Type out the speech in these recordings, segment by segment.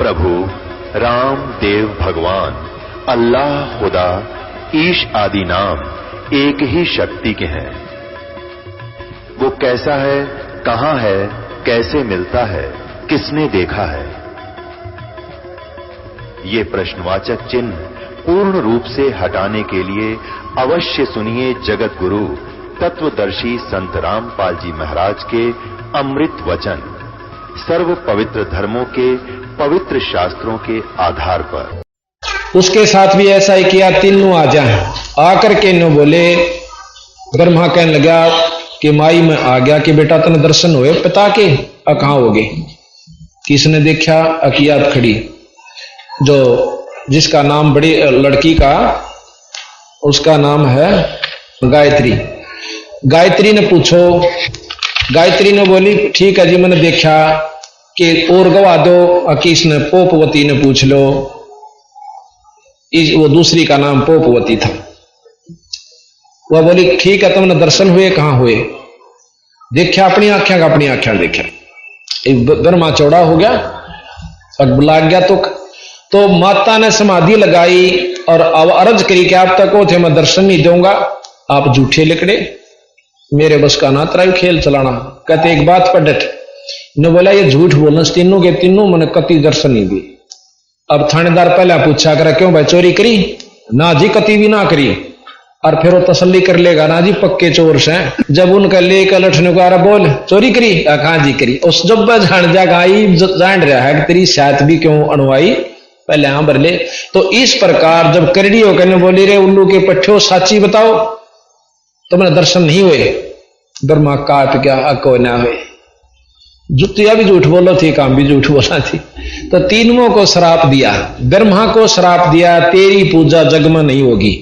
प्रभु राम देव भगवान अल्लाह खुदा ईश आदि नाम एक ही शक्ति के हैं। वो कैसा है, कहां है, कैसे मिलता है, किसने देखा है? ये प्रश्नवाचक चिन्ह पूर्ण रूप से हटाने के लिए अवश्य सुनिए जगत गुरु तत्वदर्शी संत रामपाल जी महाराज के अमृत वचन, सर्व पवित्र धर्मों के पवित्र शास्त्रों के आधार पर। उसके साथ भी ऐसा ही किया, तीनों आ जाए। आकर के नो बोले, ब्रह्मा कहने लगा कि माई में आ गया कि बेटा तने दर्शन हुए पिता के, कहां हो गए? किसने देखा? अकियात खड़ी, जो जिसका नाम बड़ी लड़की का, उसका नाम है गायत्री। गायत्री ने पूछो, गायत्री ने बोली ठीक है जी मैंने देखा कि और गवा दो। किसने? पोपवती ने पूछ लो, वो दूसरी का नाम पोपवती था। वह बोली ठीक है तुमने दर्शन हुए, कहां हुए? देखा अपनी आंखें का, अपनी आंखें देखा। ब्रह्मा चौड़ा हो गया और बुला गया। तो माता ने समाधि लगाई और अब अर्ज करी कि आप तक थे मैं दर्शन नहीं दूंगा, आप झूठे लिकड़े, मेरे बस का ना तराई खेल चलाना। कहते एक बात पर डट ने बोला ये झूठ बोलना, तीनों के तीनों मैंने कति दर्शन नहीं दी। अब थानेदार पहले पूछा करा क्यों भाई चोरी करी? ना जी कति भी ना करी। और फिर वो तसल्ली कर लेगा ना जी पक्के चोर से। जब उनका लेकर लठने को आ रहा बोल चोरी करी? कहा जी करी। उस जब जान जागाई जान रहा है कि तेरी शायद भी क्यों अणवाई, पहले यहां भर ले। तो इस प्रकार जब करड़ी होकर बोली रे उल्लू के पट्ठो साची बताओ तो मैंने दर्शन नहीं हुए। ब्रह्मा काट गया, को ना हुए। जुतिया भी झूठ बोलो थी, काम भी झूठ बोला थी। तो तीनों को श्राप दिया, ब्रह्मा को श्राप दिया तेरी पूजा जग में नहीं होगी।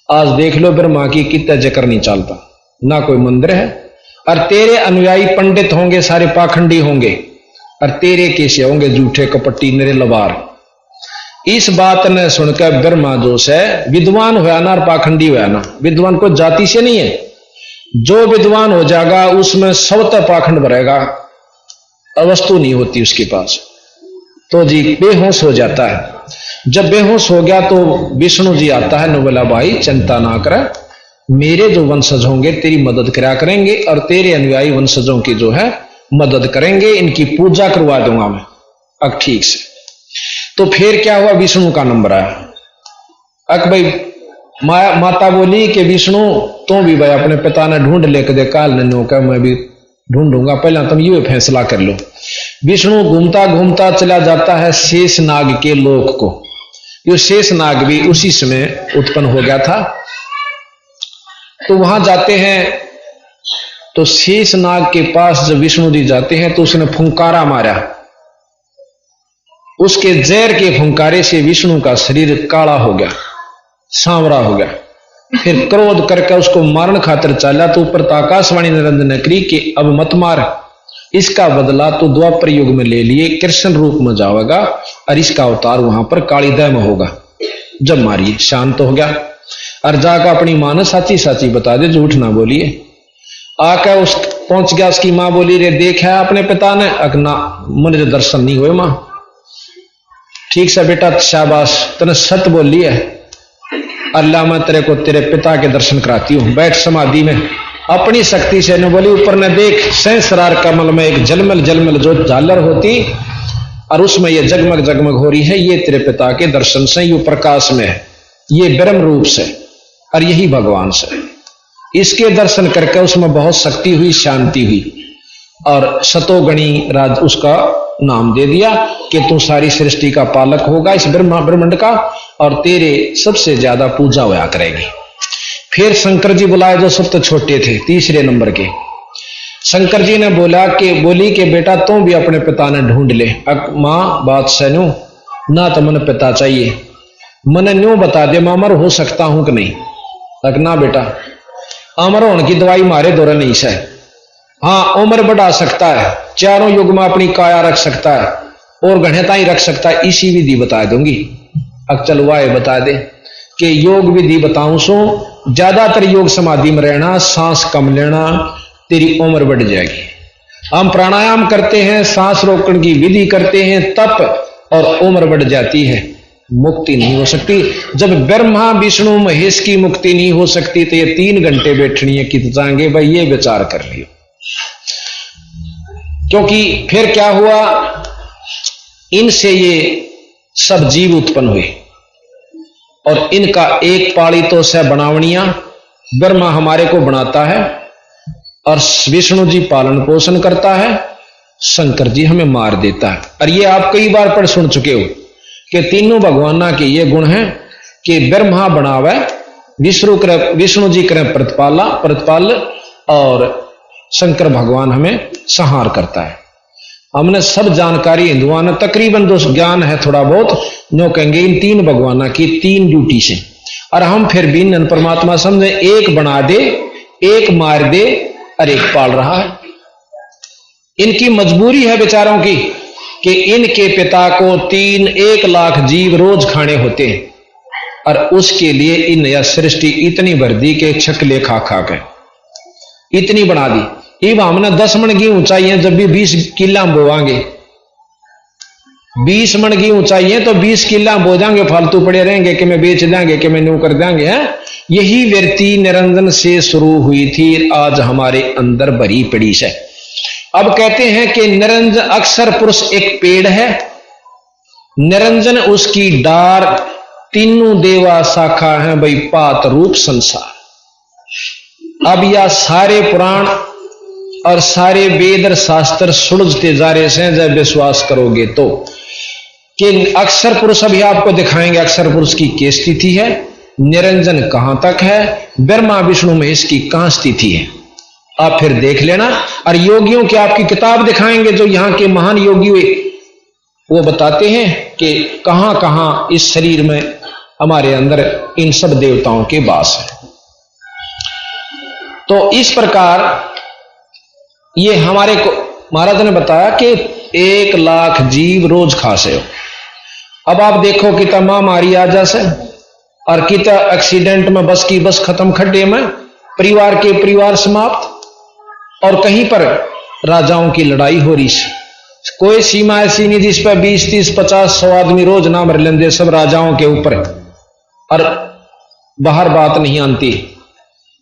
आज देख लो ब्रह्मा की कितना जिक्र नहीं चलता, ना कोई मंदिर है। और तेरे अनुयायी पंडित होंगे, सारे पाखंडी होंगे, और तेरे कैसे होंगे झूठे कपट्टी निरे लबार। इस बात ने सुनकर ब्रह्मा जो है विद्वान हुआ ना और पाखंडी हुआ ना। विद्वान को जाति से नहीं है, जो विद्वान हो जाएगा उसमें सबता पाखंड भरेगा, अवस्तु नहीं होती उसके पास, तो जी बेहोश हो जाता है। जब बेहोश हो गया तो विष्णु जी आता है, न बोला भाई चिंता ना कर, मेरे जो वंशज होंगे तेरी मदद करा करेंगे और तेरे अनुयायी वंशजों की जो है मदद करेंगे, इनकी पूजा करवा दूंगा मैं। अब ठीक से तो फिर क्या हुआ, विष्णु का नंबर आया। अक भाई माता बोली कि विष्णु तो भी भाई अपने पिता ने ढूंढ लेकर दे, काल ने का मैं भी ढूंढूंगा, पहले तुम ये फैसला कर लो। विष्णु घूमता घूमता चला जाता है शेष नाग के लोक को। ये शेष नाग भी उसी समय उत्पन्न हो गया था। तो वहां जाते हैं तो शेष नाग के पास जब विष्णु जी जाते हैं तो उसने फुंकारा मारा। उसके जहर के फुंकारे से विष्णु का शरीर काला हो गया, सांवरा हो गया। फिर क्रोध करके उसको मारने खातिर चला तो ऊपर आकाशवाणी निरंजन ने करी कि अब मत मार, इसका बदला तो द्वापर युग में ले लिए, कृष्ण रूप में जाएगा और इसका अवतार वहां पर कालीदय में होगा। जब मारिए शांत हो गया और जाकर अपनी मां ने साची साची बता दे, झूठ ना बोलिए। आकर उस पहुंच गया, उसकी मां बोली रे देखा अपने पिता ने? अकना मुझे दर्शन नहीं हुए मां। ठीक से बेटा शाबाश, तने सत बोली है, अल्लाह मैं तेरे को तेरे पिता के दर्शन कराती हूं, बैठ समाधि में। अपनी शक्ति से ने बोली ऊपर ने देख, सहस्रार कमल में एक जलमल जलमल जो झालर होती और उसमें ये जगमग जगमग हो रही है, ये तेरे पिता के दर्शन से, ये प्रकाश में है, ये ब्रह्म रूप से और यही भगवान से। इसके दर्शन करके उसमें बहुत शक्ति हुई, शांति हुई और सतोगणी राज उसका नाम दे दिया कि तू सारी सृष्टि का पालक होगा इस ब्रह्मांड का और तेरे सबसे ज्यादा पूजा होया करेगी। फिर शंकर जी बुलाए जो सबसे छोटे थे, तीसरे नंबर के। शंकर जी ने बोली कि बेटा तू भी अपने पिता ने ढूंढ ले। मां बात सैनु ना तो मन पिता चाहिए, मन न्यू बता दे मैं अमर हो सकता हूं कि नहीं? ना बेटा अमर होने की दवाई मारे दौरे नहीं से। हाँ उम्र बढ़ा सकता है, चारों युग में अपनी काया रख सकता है और घनेता ही रख सकता है, इसी विधि बता दूंगी। अब चल वाए बता दे कि योग विधि बताऊं सो, ज्यादातर योग समाधि में रहना, सांस कम लेना, तेरी उम्र बढ़ जाएगी। हम प्राणायाम करते हैं, सांस रोकने की विधि करते हैं, तप और उम्र बढ़ जाती है, मुक्ति नहीं हो सकती। जब ब्रह्मा विष्णु महेश की मुक्ति नहीं हो सकती तो ये 3 घंटे बैठनी है कित जाएंगे भाई, ये विचार कर लियो। क्योंकि फिर क्या हुआ, इनसे ये सब जीव उत्पन्न हुए और इनका एक पाली तो से बनावनिया। ब्रह्मा हमारे को बनाता है और विष्णु जी पालन पोषण करता है, शंकर जी हमें मार देता है। और ये आप कई बार पढ़ सुन चुके हो कि तीनों भगवाना के ये गुण हैं कि ब्रह्मा बनावे, विष्णु जी करें प्रतिपाल और शंकर भगवान हमें संहार करता है। हमने सब जानकारी हिंदुओं ने तकरीबन जो ज्ञान है थोड़ा बहुत नो कहेंगे इन 3 भगवाना की 3 ड्यूटी से। और हम फिर भी नन परमात्मा समझे, एक बना दे, एक मार दे और एक पाल रहा है। इनकी मजबूरी है बेचारों की कि इनके पिता को 1 लाख जीव रोज खाने होते हैं और उसके लिए इन यह सृष्टि इतनी भर दी कि छकले खा खा के इतनी बना दी। ये हमने 10 मन की ऊंचाई है, जब भी 20 किला बोवांगे, 20 मन की ऊंचाई है तो 20 किला बो जाएंगे, फालतू पड़े रहेंगे कि मैं बेच देंगे कि मैं न्यू कर देंगे। यही वृत्ति निरंजन से शुरू हुई थी, आज हमारे अंदर भरी पड़ी है। अब कहते हैं कि निरंजन अक्षर पुरुष एक पेड़ है, निरंजन उसकी डार, तीनों देवा शाखा है भाई, पात रूप संसार। अब यह सारे पुराण और सारे वेद और शास्त्र सुलझते जा रहे हैं जब विश्वास करोगे तो, कि अक्षर पुरुष अभी आपको दिखाएंगे अक्षर पुरुष की क्या स्थिति है, निरंजन कहां तक है, ब्रह्मा विष्णु महेश की कहां स्थिति है, आप फिर देख लेना। और योगियों की आपकी किताब दिखाएंगे, जो यहां के महान योगी हुए वो बताते हैं कि कहां कहां इस शरीर में हमारे अंदर इन सब देवताओं के वास है। तो इस प्रकार ये हमारे को महाराज ने बताया कि 1 लाख जीव रोज खासे हो। अब आप देखो कि महामारी आ जासे और कितना एक्सीडेंट में बस की बस खत्म, खड्डे में परिवार के परिवार समाप्त, और कहीं पर राजाओं की लड़ाई हो रही है। कोई सीमा ऐसी नहीं जिस पर 20, 30, 50, 100 आदमी रोज ना मर लेंगे, सब राजाओं के ऊपर, और बाहर बात नहीं आती।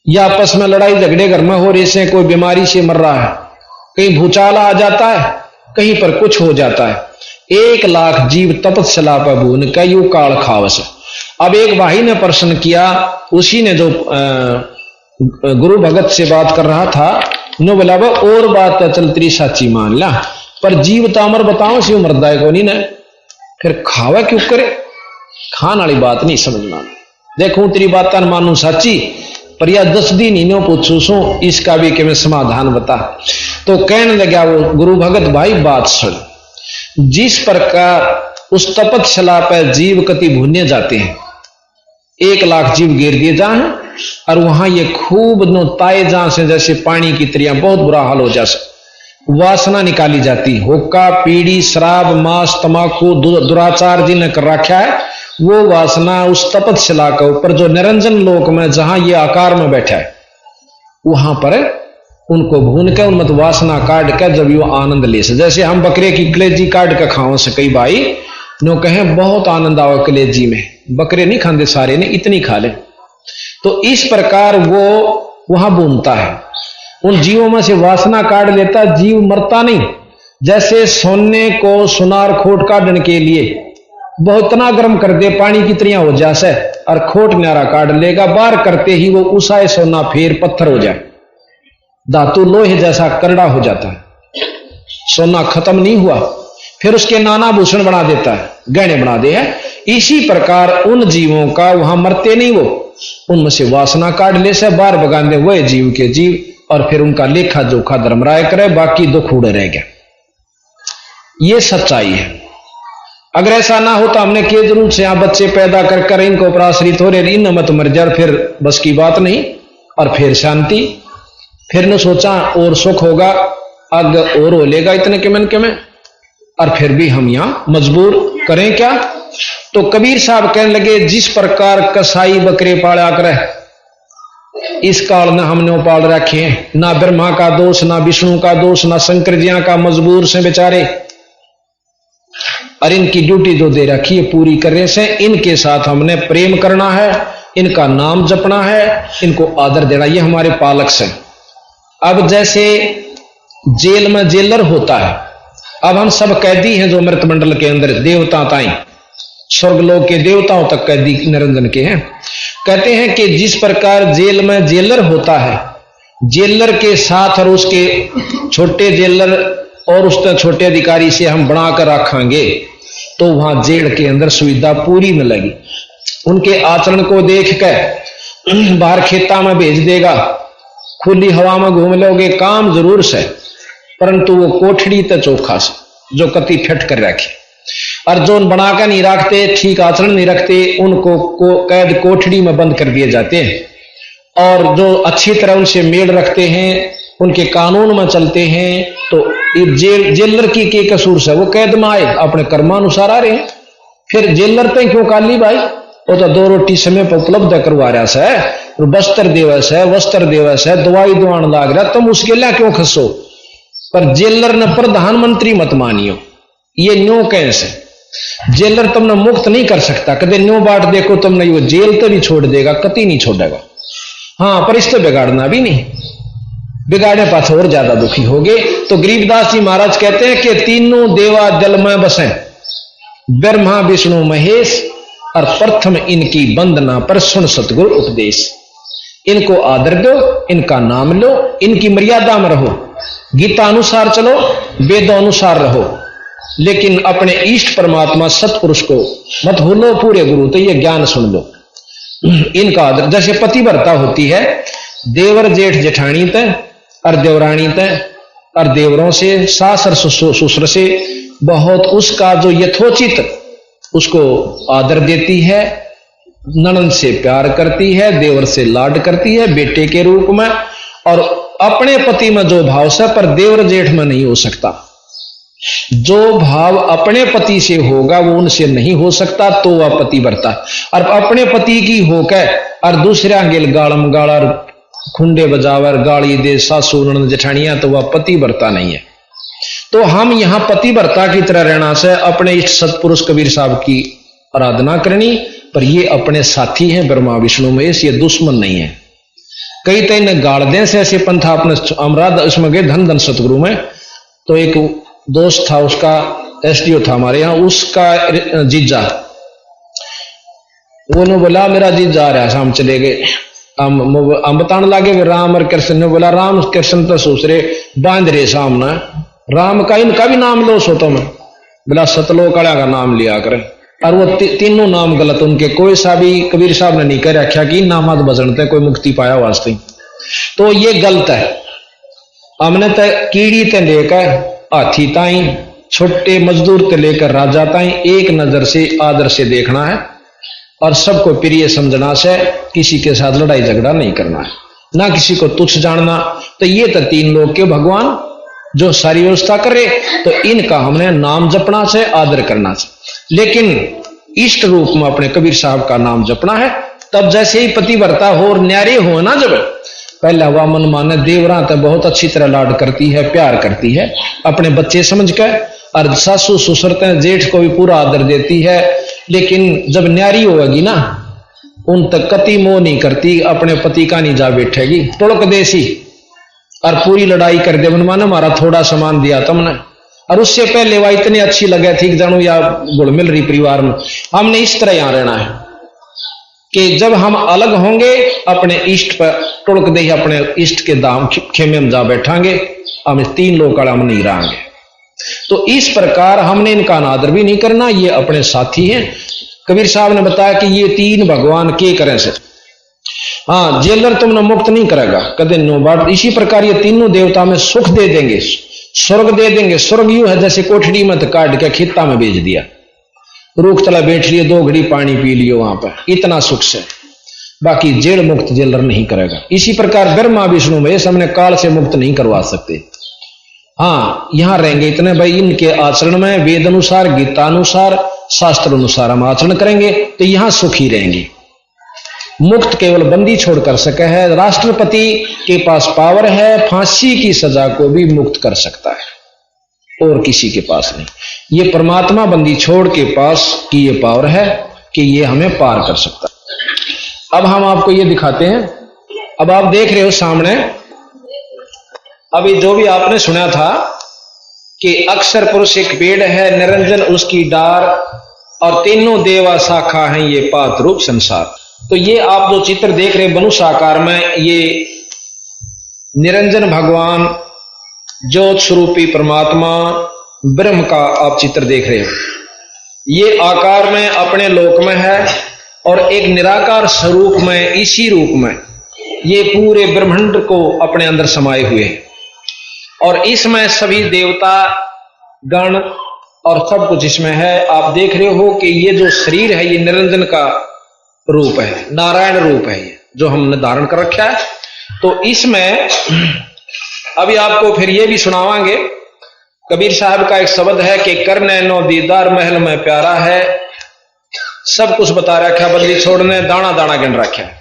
या आपस में लड़ाई झगड़े घर में हो रही से, कोई बीमारी से मर रहा है, कहीं भूचाल आ जाता है, कहीं पर कुछ हो जाता है। 1 लाख जीव तपस्या पर भून का यू काल खावस। अब एक भाई ने प्रश्न किया, उसी ने जो गुरु भगत से बात कर रहा था, नो बोला और बात चलती साची मान ला, पर जीव तो अमर बताओ सी मरदा को नहीं, फिर खावा क्यों करे, खान वाली बात नहीं समझना। देखूं तेरी बात मानू साची, पर यह 10 दिन ही पूछू सू, इसका भी कि मैं समाधान बता। तो कहने लगा वो गुरु भगत भाई बात सुन, जिस प्रकार उस तपस्या पर जीव कति भुने जाते हैं, 1 लाख जीव घेर दिए जाए और वहां ये खूब नो ताए जा से जैसे पानी की तरह बहुत बुरा हाल हो जाए, वासना निकाली जाती, हुक्का पीड़ी शराब मांस तमाकू दुराचार जिन्हें कर रखा है, वो वासना उस तपस्या के ऊपर जो निरंजन लोक में जहां ये आकार में बैठा है वहां पर उनको भून कर उनमत वासना काट कर जब वो आनंद ले से, जैसे हम बकरे की कलेजी काट कर खाओ से कई भाई नो कहें बहुत आनंद आओ कलेजी में, बकरे नहीं खाते सारे ने, इतनी खा ले। तो इस प्रकार वो वहां भूनता है, उन जीवों में से वासना काट लेता, जीव मरता नहीं। जैसे सोने को सुनार खोट काटने के लिए बहुत इतना गर्म कर दे पानी की तरह हो जाए और खोट न्यारा काट लेगा, बार करते ही वो उसाए सोना फिर पत्थर हो जाए, धातु लोहे जैसा करड़ा हो जाता है, सोना खत्म नहीं हुआ, फिर उसके नाना भूषण बना देता है, गहने बना दे है। इसी प्रकार उन जीवों का वहां मरते नहीं, वो उनमें से वासना काट ले से बार बगा दे वह जीव के जीव, और फिर उनका लेखा जोखा धर्मराय करे, बाकी दुख उड़े रह गया। ये सच्चाई है। अगर ऐसा ना हो तो हमने किए जरूर से यहां बच्चे पैदा कर कर इनको ऊपर आश्रित हो रहे, इन मत मर जा, फिर बस की बात नहीं, और फिर शांति, फिर ने सोचा और सुख होगा, अग और हो लेगा इतने के मन के में, और फिर भी हम यहां मजबूर करें क्या। तो कबीर साहब कहने लगे, जिस प्रकार कसाई बकरे पाला करे इस काल ने हमने पाल रखे हैं, ना ब्रह्मा का दोष, ना विष्णु का दोष, ना शंकर जी का, मजबूर से बेचारे। और इनकी ड्यूटी जो दे रखी है पूरी करने से इनके साथ हमने प्रेम करना है, इनका नाम जपना है, इनको आदर देना, ये हमारे पालक से। अब जैसे जेल में जेलर होता है, अब हम सब कैदी हैं जो मृत मंडल के अंदर, देवता ताई स्वर्गलोक के देवताओं तक कैदी निरंजन के हैं। कहते हैं कि जिस प्रकार जेल में जेलर होता है, जेलर के साथ और उसके छोटे जेलर और उसके छोटे अधिकारी से हम बनाकर रखेंगे तो वहां जेल के अंदर सुविधा पूरी मिलेगी। उनके आचरण को देख कर बाहर खेता में भेज देगा, खुली हवा में घूम लोगे, काम जरूर से, परंतु वो कोठड़ी तो चोखा से जो कति फिट कर रखे। और जो बनाकर नहीं रखते, ठीक आचरण नहीं रखते, उनको कैद कोठड़ी में बंद कर दिए जाते हैं। और जो अच्छी तरह उनसे मेल रखते हैं, उनके कानून में चलते हैं, तो जेलर की के कसूर से वो कैद में आए, अपने कर्मानुसार आ रहे हैं। फिर जेलर तो क्यों काली भाई, वो तो 2 रोटी समय पर उपलब्ध करवा रहा है, वस्त्र दिवस है, वस्त्र दिवस है, दवाई दुआन लाग रहा, तुम उसके लिए क्यों खसो। पर जेलर ने प्रधानमंत्री मत मानियो, ये न्यो कैसे जेलर तुमने मुक्त नहीं कर सकता, कदे न्यो बाट देखो तुमने, वो जेल तो भी छोड़ देगा, कति नहीं छोड़ेगा। हाँ, पर इससे बिगाड़ना भी नहीं, बिगाड़ने पास और ज्यादा दुखी होगे। तो गरीबदास जी महाराज कहते हैं कि तीनों देवा जल में बसे, ब्रह्मा विष्णु महेश, और प्रथम इनकी वंदना पर सुन सतगुरु उपदेश। इनको आदर दो, इनका नाम लो, इनकी मर्यादा में रहो, गीता अनुसार चलो, वेदों अनुसार रहो, लेकिन अपने इष्ट परमात्मा सतपुरुष को मत भूलो, पूरे गुरु तो ये ज्ञान सुन लो। इनका आदर, जैसे पतिव्रता होती है, देवर जेठ जेठानी तय और देवरानी तय और देवरों से, सास और ससुर से बहुत उसका जो यथोचित उसको आदर देती है, ननद से प्यार करती है, देवर से लाड करती है बेटे के रूप में, और अपने पति में जो भाव से, पर देवर जेठ में नहीं हो सकता। जो भाव अपने पति से होगा वो उनसे नहीं हो सकता, तो वह पतिव्रता। और अपने पति की होकर और दूसरा गेल गालम गाड़ खुंडे बजावर गाड़ी दे सासू ननद जेठानियां, तो वह पतिव्रता नहीं है। तो हम यहां पतिव्रता की तरह रहना से अपने इष्ट सतपुरुष कबीर साहब की आराधना करनी, पर ये अपने साथी हैं ब्रह्मा विष्णु महेश, ये दुश्मन नहीं है। कई तो इन्हें गाड़ दें से ऐसे पंथा अपने अमराध उसमें गए धन धन सतगुरु में। तो एक दोस्त था, उसका एसडीओ था हमारे यहाँ, उसका जीजा, वो ने बोला मेरा जीजा आ रहा है, हम चले गए, हम बताने लगे राम और कृष्ण ने बोला राम कृष्ण तो दूसरे बांध रहे सामने, राम का इनका भी नाम लो सो, तो मैं बोला सतलोक वाला का नाम लिया करे। और वो तीनों नाम गलत, उनके कोई सा भी कबीर साहब ने नहीं कर रखा कि नामाद बजनते कोई मुक्ति पाया वास्ते, तो ये गलत है। हमने तो कीड़ी ते लेकर हाथी ताई, छोटे मजदूर ते लेकर राजा ताई एक नजर से आदर से देखना है, और सबको प्रिय समझना से, किसी के साथ लड़ाई झगड़ा नहीं करना है, ना किसी को तुच्छ जानना। तो ये तो 3 लोग के भगवान जो सारी व्यवस्था करे, तो इनका हमने नाम जपना से, आदर करना से, लेकिन इष्ट रूप में अपने कबीर साहब का नाम जपना है। तब जैसे ही पतिव्रता हो और न्यारे हो ना, जब पहले हवा मन माने देवरा तो बहुत अच्छी तरह लाड करती है, प्यार करती है अपने बच्चे समझ कर, और सासू ससुर जेठ को भी पूरा आदर देती है, लेकिन जब न्यारी होगी ना, उन तक कति मोह नहीं करती, अपने पति का नहीं जा बैठेगी, टुड़क देसी और पूरी लड़ाई कर दे, माने हमारा थोड़ा सामान दिया तुमने, और उससे पहले वह इतनी अच्छी लगे थी जानू या गुड़ मिल रही परिवार में। हमने इस तरह यहां रहना है कि जब हम अलग होंगे अपने इष्ट पर टुड़क दे, अपने इष्ट के दाम खेमे में जा बैठांगे, हम 3 लोग का हम नहीं रहेंगे। तो इस प्रकार हमने इनका अनादर भी नहीं करना, ये अपने साथी हैं। कबीर साहब ने बताया कि ये 3 भगवान के करें से, हाँ जेलर तुमने मुक्त नहीं करेगा कदे नो बात। इसी प्रकार ये तीनों देवता में सुख दे देंगे, स्वर्ग दे देंगे। स्वर्ग यूं है जैसे कोठड़ी में काट के खित्ता में बेच दिया, रूख तला बैठ लिए, 2 घड़ी पानी पी लियो वहां पर, इतना सुख से। बाकी जेल मुक्त जेलर नहीं करेगा। इसी प्रकार ब्रह्मा विष्णु महेश हमने काल से मुक्त नहीं करवा सकते। हाँ यहां रहेंगे इतने भाई, इनके आचरण में वेद अनुसार, गीता अनुसार, शास्त्र अनुसार हम आचरण करेंगे तो यहां सुखी रहेंगे। मुक्त केवल बंदी छोड़ कर सके है। राष्ट्रपति के पास पावर है, फांसी की सजा को भी मुक्त कर सकता है और किसी के पास नहीं। ये परमात्मा बंदी छोड़ के पास की ये पावर है कि ये हमें पार कर सकता है। अब हम आपको ये दिखाते हैं। अब आप देख रहे हो सामने, अभी जो भी आपने सुना था कि अक्षर पुरुष एक पेड़ है, निरंजन उसकी डार, और तीनों देवा शाखा हैं ये पात रूप संसार। तो ये आप जो चित्र देख रहे हैं मनुष्य आकार में, ये निरंजन भगवान ज्योत स्वरूपी परमात्मा ब्रह्म का आप चित्र देख रहे हो। ये आकार में अपने लोक में है और एक निराकार स्वरूप में, इसी रूप में ये पूरे ब्रह्मांड को अपने अंदर समाये हुए हैं। और इसमें सभी देवता गण और सब कुछ इसमें है। आप देख रहे हो कि ये जो शरीर है ये निरंजन का रूप है, नारायण रूप है ये जो हमने धारण कर रखा है। तो इसमें अभी आपको फिर ये भी सुनावांगे, कबीर साहब का एक शब्द है कि करने नो दीदार महल में प्यारा है, सब कुछ बता रखा, बदली छोड़ने दाना दाना गिन रखा है।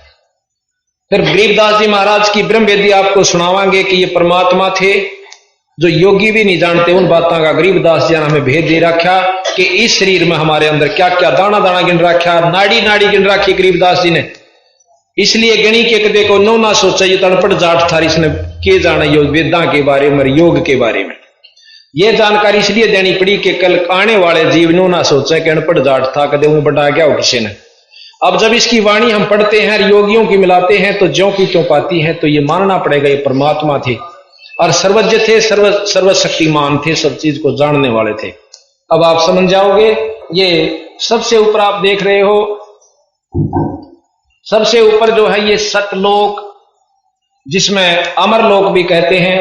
फिर गरीबदास जी महाराज की ब्रह्म वेदी आपको सुनावांगे कि ये परमात्मा थे जो योगी भी नहीं जानते उन बातों का गरीबदास जी ने हमें भेद दे रखा कि इस शरीर में हमारे अंदर क्या क्या दाना दाना गिन रखा, नाड़ी नाड़ी गिन रखी गरीबदास जी ने। इसलिए गणी के कदे को नो ना सोचा, ये तड़पट जाट थारी इसने के जाना योग वेदा के बारे में, योग के बारे में। ये जानकारी इसलिए देनी पड़ी कि कल आने वाले जीव नो ना सोचे कि अनपढ़ जाट था, कदे वो बढ़ा गया हो किसी ने। अब जब इसकी वाणी हम पढ़ते हैं, योगियों की मिलाते हैं, तो ज्यों की त्यों पाती है। तो ये मानना पड़ेगा ये परमात्मा थे और सर्वज्ञ थे, सर्वशक्तिमान थे, सब चीज को जानने वाले थे। अब आप समझ जाओगे। ये सबसे ऊपर आप देख रहे हो, सबसे ऊपर जो है ये सतलोक, जिसमें अमरलोक भी कहते हैं,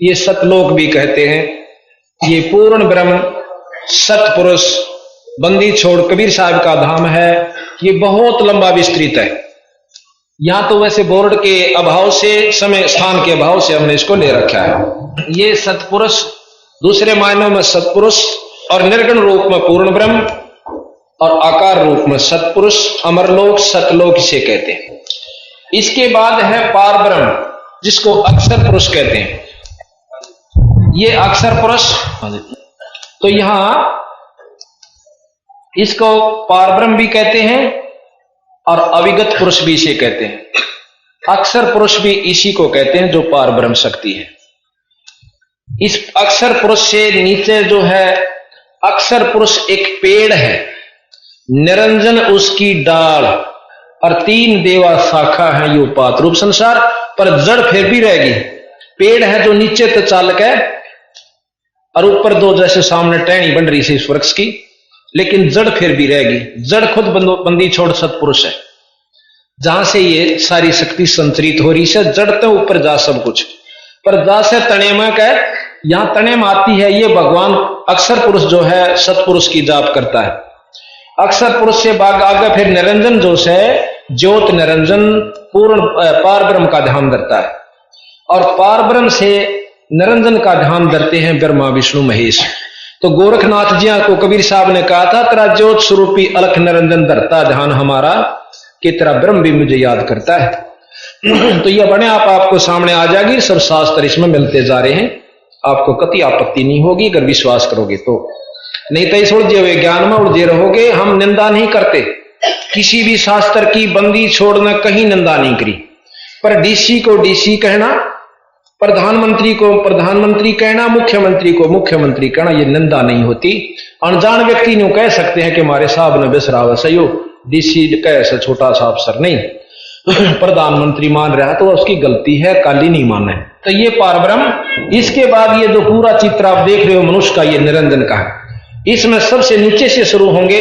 ये सतलोक भी कहते हैं। ये पूर्ण ब्रह्म सतपुरुष बंदी छोड़ कबीर साहब का धाम है। ये बहुत लंबा विस्तृत है। यहां तो वैसे बोर्ड के अभाव से, समय स्थान के अभाव से हमने इसको ले रखा है। ये सतपुरुष दूसरे मायनों में सतपुरुष और निर्गुण रूप में पूर्ण ब्रह्म और आकार रूप में सतपुरुष, अमरलोक, सतलोक इसे कहते हैं। इसके बाद है पार ब्रह्म, जिसको अक्षर पुरुष कहते हैं। ये अक्षर पुरुष, तो यहां इसको पार ब्रह्म भी कहते हैं और अविगत पुरुष भी इसे कहते हैं। अक्षर पुरुष भी इसी को कहते हैं जो पार ब्रह्म शक्ति है। इस अक्षर पुरुष से नीचे जो है, अक्षर पुरुष एक पेड़ है, निरंजन उसकी डाल और तीन देवा शाखा है यो पात रूप संसार। पर जड़ फिर भी रहेगी। पेड़ है जो नीचे तो चालक है और ऊपर दो जैसे सामने टहनी बन रही है इस वृक्ष की, लेकिन जड़ फिर भी रहेगी। जड़ खुद बंदी छोड़ सतपुरुष है, जहां से ये सारी शक्ति संचरित हो रही है। जड़ तो ऊपर जा सब कुछ, पर जा से तने में कह, यहां तने में आती है ये भगवान अक्षर पुरुष जो है सतपुरुष की जाप करता है। अक्षर पुरुष से बाग आगे फिर निरंजन जो है ज्योत निरंजन पूर्ण पार ब्रह्म का ध्यान धरता है। और पार ब्रह्म से निरंजन का ध्यान धरते हैं ब्रह्मा विष्णु महेश। तो गोरखनाथ जी को कबीर साहब ने कहा था, तेरा ज्योत स्वरूपी अलख निरंजन धरता ध्यान हमारा, कि तेरा ब्रह्म भी मुझे याद करता है। तो यह बने आपको सामने आ जाएगी। सब शास्त्र इसमें मिलते जा रहे हैं, आपको कति आपत्ति नहीं होगी अगर विश्वास करोगे तो। नहीं तो इस उलझे हुए ज्ञान में उलझे रहोगे। हम निंदा नहीं करते, किसी भी शास्त्र की बंदी छोड़ना, कहीं निंदा नहीं करी। पर डीसी को डीसी कहना, प्रधानमंत्री को प्रधानमंत्री कहना, मुख्यमंत्री को मुख्यमंत्री कहना, ये निंदा नहीं होती। अनजान व्यक्ति न्यू कह सकते हैं कि हमारे साहब ने बिसरावा सही, डीसी कैसे छोटा सा अफसर नहीं, प्रधानमंत्री मान रहा है तो उसकी गलती है, काली नहीं माने। तो ये पार ब्रह्म। इसके बाद ये जो पूरा चित्र आप देख रहे हो मनुष्य का, ये निरंजन का है। इसमें सबसे नीचे से शुरू होंगे।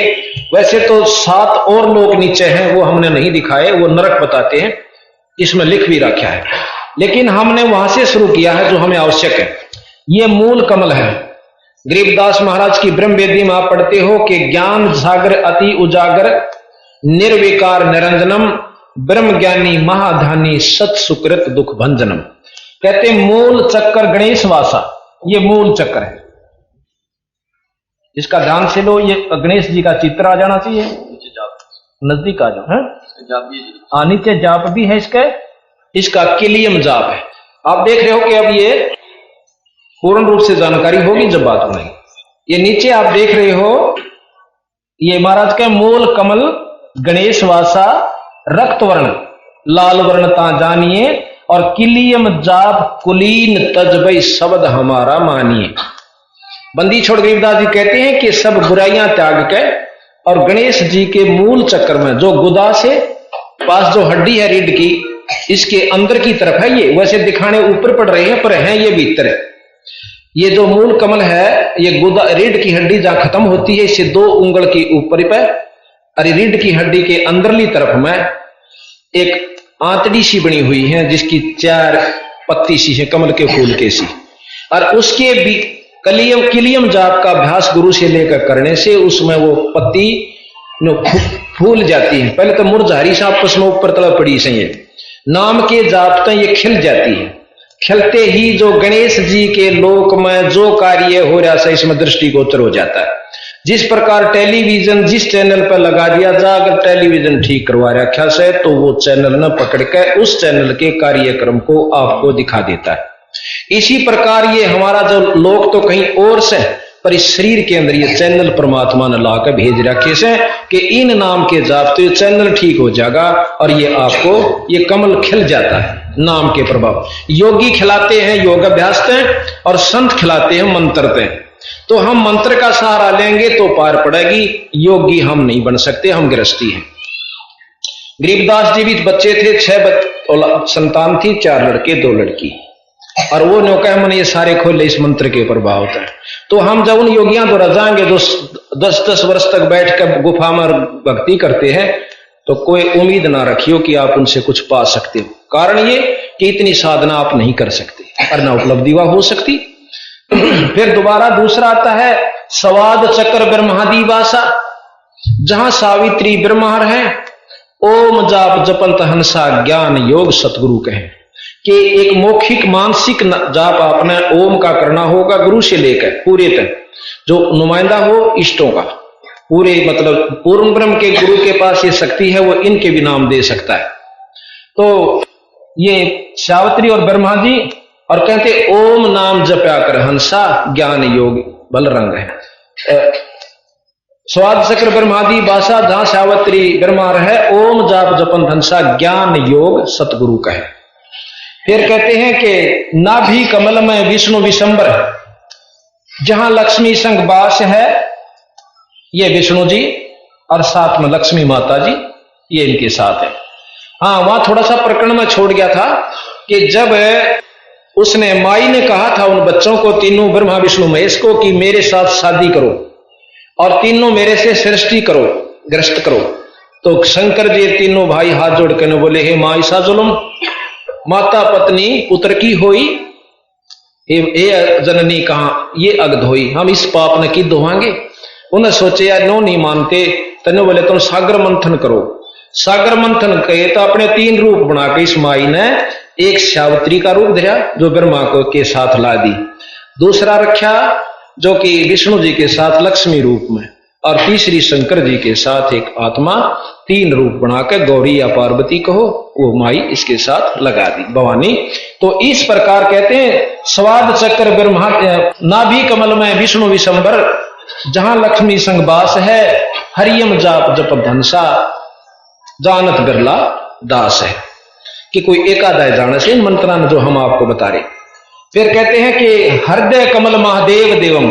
वैसे तो 7 और लोग नीचे हैं, वो हमने नहीं दिखाए, वो नरक बताते हैं, इसमें लिख भी रखा है, लेकिन हमने वहां से शुरू किया है जो हमें आवश्यक है। ये मूल कमल है। गरीबदास महाराज की ब्रह्म वेदी में आप पढ़ते हो कि ज्ञान सागर अति उजागर निर्विकार निरंजनम ब्रह्म ज्ञानी महाधानी सत सुकृत दुख भंजनम। कहते मूल चक्कर गणेश वासा, ये मूल चक्कर है। इसका ध्यान से लो, ये गणेश जी का चित्र आ जाना चाहिए, नजदीक आ जाओ है। हाँ, नीचे जाप भी है इसका किलियम जाप है। आप देख रहे हो कि अब ये पूर्ण रूप से जानकारी होगी जब बात होगी। ये नीचे आप देख रहे हो, ये महाराज का मूल कमल गणेश वासा रक्त वर्ण लाल वर्ण ता जानिए, और किलियम जाप कुलीन तजबई शब्द हमारा मानिए। बंदी छोड़ गरीबदास जी कहते हैं कि सब बुराइयां त्याग के और गणेश जी के मूल चक्कर में जो गुदा से पास जो हड्डी है रीढ़ की, इसके अंदर की तरफ है, ये वैसे दिखाने ऊपर पड़ रहे हैं पर है ये भीतर है। ये जो मूल कमल है, ये गुदा रीढ़ की हड्डी जहां खत्म होती है, इससे 2 उंगल की ऊपर पे अरे रीढ़ की हड्डी के अंदरली तरफ में एक आंतड़ी सी बनी हुई है जिसकी 4 पत्ती सी है कमल के फूल के सी, और उसके भी किलियम जाप का अभ्यास गुरु से लेकर करने से उसमें वो पत्ती फूल जाती है। पहले तो मुरझारी सा आपस में ऊपर तला पड़ी से ये नाम के जाप तो ये खिल जाती है। खिलते ही जो गणेश जी के लोक में जो कार्य हो रहा है इसमें दृष्टिगोचर हो जाता है। जिस प्रकार टेलीविजन जिस चैनल पर लगा दिया जा, अगर टेलीविजन ठीक करवा रखा से तो वो चैनल न पकड़ के उस चैनल के कार्यक्रम को आपको दिखा देता है। इसी प्रकार ये हमारा जो लोक तो कहीं और से, पर इस शरीर के अंदर ये चैनल परमात्मा ने ला कर भेज रखे से कि इन नाम के जाप तो ये चैनल ठीक हो जाएगा और ये आपको ये कमल खिल जाता है नाम के प्रभाव। योगी खिलाते हैं योग अभ्यास और संत खिलाते हैं मंत्रते। तो हम मंत्र का सहारा लेंगे तो पार पड़ेगी, योगी हम नहीं बन सकते, हम गृहस्थी हैं। गरीबदास जी भी बच्चे थे, 6 संतान थी, 4 लड़के 2 लड़की, और वो नौका मन ये सारे खोले इस मंत्र के प्रभाव होता है। तो हम जब उन योगियां द्वारा जाएंगे जो 10-10 वर्ष तक बैठ कर गुफा में भक्ति करते हैं, तो कोई उम्मीद ना रखियो कि आप उनसे कुछ पा सकते हो। कारण ये कि इतनी साधना आप नहीं कर सकते और ना उपलब्धि वह हो सकती। फिर दोबारा दूसरा आता है स्वाद चक्र ब्रह्मादिवासा, जहां सावित्री ब्रह्मार है, ओम जाप जपंत हंसा ज्ञान योग सतगुरु कहे कि एक मौखिक मानसिक जाप आपने ओम का करना होगा गुरु से लेकर पूरे तक, जो नुमाइंदा हो इष्टों का पूरे, मतलब पूर्ण ब्रह्म के गुरु के पास ये शक्ति है, वो इनके भी नाम दे सकता है। तो ये सावित्री और ब्रह्मा जी और कहते ओम नाम जप्या कर हंसा ज्ञान योग बल रंग है। स्वाद चक्र ब्रह्मादि भाषा जहां सावित्री ब्रह्मा है, ओम जाप जपन हंसा ज्ञान योग सतगुरु कहे। फिर कहते हैं कि नाभि कमल में विष्णु विशंबर, जहां लक्ष्मी संग वास है, ये विष्णु जी और साथ में लक्ष्मी माता जी, ये इनके साथ है। हाँ, वहां थोड़ा सा प्रकरण में छोड़ गया था कि जब उसने माई ने कहा था उन बच्चों को, तीनों ब्रह्मा विष्णु महेश को, कि मेरे साथ शादी करो और तीनों मेरे से सृष्टि करो, ग्रस्त करो। तो शंकर जी तीनों भाई हाथ जोड़ के बोले, हे माँ ऐसा जुल्म, माता पत्नी पुत्र की होई, ए जननी कहां ये अगध होई, हम इस पाप ने की दोहांगे। उन्हें सोचे यार नो नहीं मानते, तने बोले तुम सागर मंथन करो। सागर मंथन कहे तो अपने 3 रूप बना के इस माई ने एक सावित्री का रूप धरा जो ब्रह्मा को के साथ ला दी, दूसरा रखा जो कि विष्णु जी के साथ लक्ष्मी रूप में, और तीसरी शंकर जी के साथ एक आत्मा, 3 रूप बनाकर गौरी या पार्वती कहो, वो माई इसके साथ लगा दी भवानी। तो इस प्रकार कहते हैं स्वाद चक्र ब्रह्मा नाभि कमल में विष्णु विशंबर, जहां लक्ष्मी संग वास है, हरियम जाप जप धनसा जानत बिरला दास है। कि कोई एकादाय जाने से इन मंत्रान जो हम आपको बता रहे। फिर कहते हैं कि हृदय कमल महादेव देवम,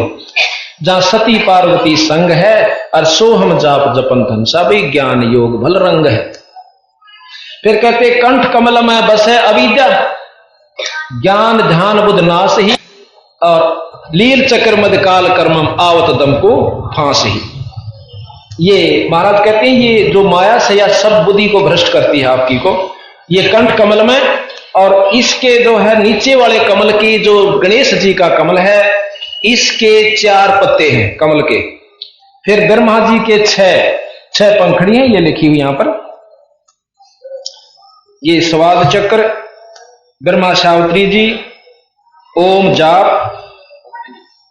जहां सती पार्वती संग है, और सोहम जाप जपन धनसा भी ज्ञान योग भल रंग है। फिर कहते कंठ कमल में बस है अविद्या, ज्ञान ध्यान बुध नाश ही, और लील चक्र मद काल कर्मम आवत दम को फांस ही। ये महाराज कहते हैं ये जो माया से या सब बुद्धि को भ्रष्ट करती है आपकी को, ये कंठ कमल में, और इसके जो है नीचे वाले कमल की जो गणेश जी का कमल है, इसके 4 पत्ते हैं कमल के। फिर ब्रह्मा जी के 6 पंखड़ी हैं, ये लिखी हुई यहां पर। ये स्वाद चक्र, ब्रह्मा सावित्री जी, ओम जाप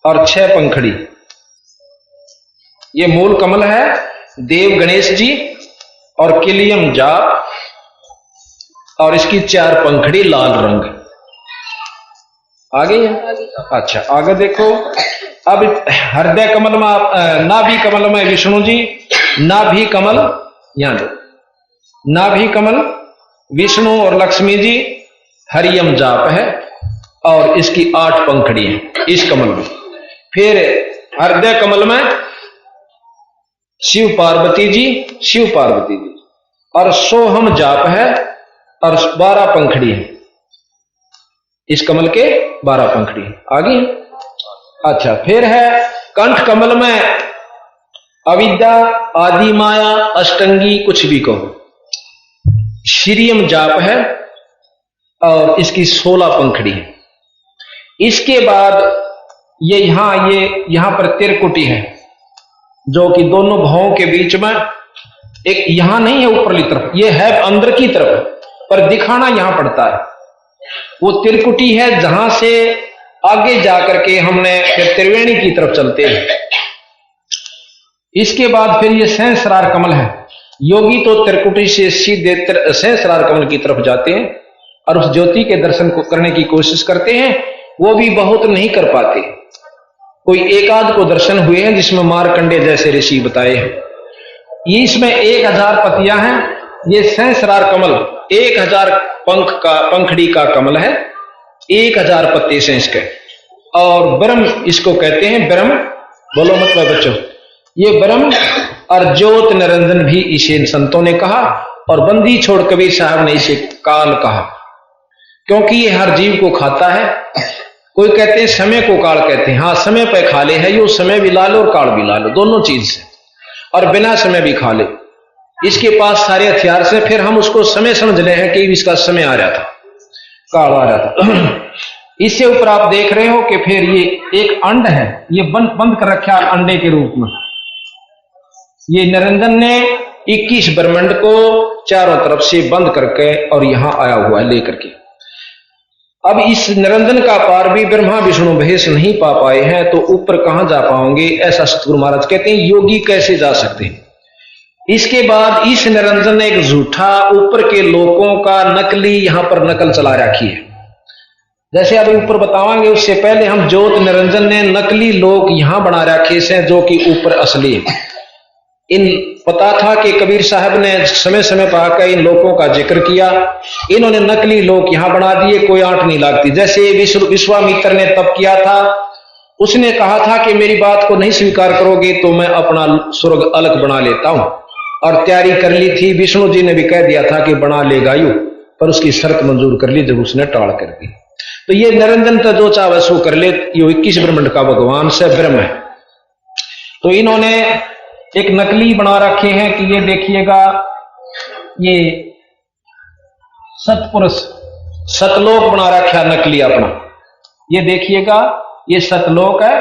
और 6 पंखड़ी, ये मूल कमल है। देव गणेश जी और किलियम जाप, और इसकी 4 पंखड़ी लाल रंग। आगे है? अच्छा आगे देखो। अब हृदय कमल में आप नाभि कमल में विष्णु जी, नाभि कमल यहां दो, नाभि कमल विष्णु और लक्ष्मी जी, हरियम जाप है और इसकी 8 पंखड़ी है इस कमल में। फिर हृदय कमल में शिव पार्वती जी, शिव पार्वती जी, और सोहम जाप है और 12 पंखड़ी है इस कमल के, 12 पंखड़ी है। आगे अच्छा फिर है कंठ कमल में अविद्या, आदि माया, अष्टंगी, कुछ भी कहो, श्रीयम जाप है और इसकी 16 पंखड़ी है। इसके बाद ये यहां पर त्रिकुटी है जो कि दोनों भावों के बीच में, एक यहां नहीं है ऊपरली तरफ, ये है अंदर की तरफ पर दिखाना यहां पड़ता है। वो त्रिकुटी है जहां से आगे जाकर के हमने फिर त्रिवेणी की तरफ चलते हैं। इसके बाद फिर ये सहस्रार कमल है। योगी तो त्रिकुटी से सीधे सहस्रार कमल की तरफ जाते हैं और उस ज्योति के दर्शन को करने की कोशिश करते हैं, वो भी बहुत नहीं कर पाते। कोई एक आध को दर्शन हुए हैं जिसमें मार्कंडे जैसे ऋषि बताए हैं। ये इसमें 1000 पतियां हैं। ये सहस्रार कमल 1000 पंखड़ी का कमल है, 1000 पत्ते से इसके। और ब्रह्म इसको कहते हैं, ब्रह्म बोलो मतलब बच्चों, ये ब्रह्म और ज्योत निरंजन भी इसे संतों ने कहा, और बंदी छोड़ कबीर साहब ने इसे काल कहा, क्योंकि ये हर जीव को खाता है। कोई कहते हैं समय को काल कहते हैं, हाँ समय पे खा ले है, यो समय भी ला लो और काल भी ला लो, दोनों चीज से, और बिना समय भी खा ले। इसके पास सारे हथियार से, फिर हम उसको समय समझ रहे हैं कि इसका समय आ रहा था, काल आ रहा था। इससे ऊपर आप देख रहे हो कि फिर ये एक अंड है, ये बंद कर रखा अंडे के रूप में। ये निरंजन ने 21 ब्रह्मांड को चारों तरफ से बंद करके और यहां आया हुआ है लेकर के। अब इस निरंजन का पार भी ब्रह्मा विष्णु महेश नहीं पा पाए हैं, तो ऊपर कहां जा पाओगे, ऐसा सतगुरु महाराज कहते हैं। योगी कैसे जा सकते हैं? इसके बाद इस निरंजन ने एक झूठा ऊपर के लोगों का नकली यहां पर नकल चला रखी है। जैसे अभी ऊपर बतावांगे, उससे पहले हम ज्योत निरंजन ने नकली लोग यहां बना रखे से जो कि ऊपर असली है। इन पता था कि कबीर साहब ने समय समय पर आकर इन लोगों का जिक्र किया, इन्होंने नकली लोग यहां बना दिए, कोई आंट नहीं लगती। जैसे विश्वामित्र ने तप किया था, उसने कहा था कि मेरी बात को नहीं स्वीकार करोगे तो मैं अपना स्वर्ग अलग बना लेता हूं, और तैयारी कर ली थी। विष्णु जी ने भी कह दिया था कि बना लेगा यू, पर उसकी शर्त मंजूर कर ली जब उसने टाल कर दी। तो ये निरंजन तो जो चाहे सो कर ले, ये 21 ब्रह्मांड का भगवान से ब्रह्म है। तो इन्होंने एक नकली बना रखे हैं कि ये देखिएगा, ये सतपुरुष सतलोक बना रखा नकली अपना, ये देखिएगा ये सतलोक है।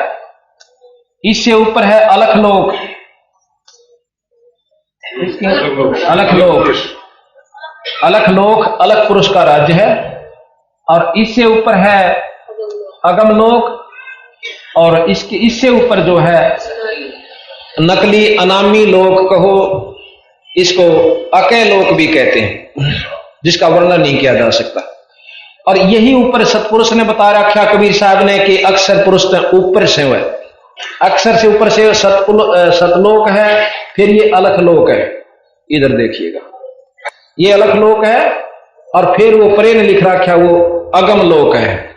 इससे ऊपर है अलखलोक, अलखलोक, अलखलोक अलख पुरुष का राज्य है। और इससे ऊपर है अगमलोक, और इससे ऊपर जो है नकली अनामी लोक कहो, इसको अकय लोक भी कहते हैं, जिसका वर्णन नहीं किया जा सकता। और यही ऊपर सतपुरुष ने बता रखा कबीर साहब ने कि अक्षर पुरुष ऊपर से है, अक्षर से ऊपर से सतलोक है, फिर ये अलखलोक है। इधर देखिएगा ये अलखलोक है, और फिर वो परे ने लिख रखा वो अगम लोक है,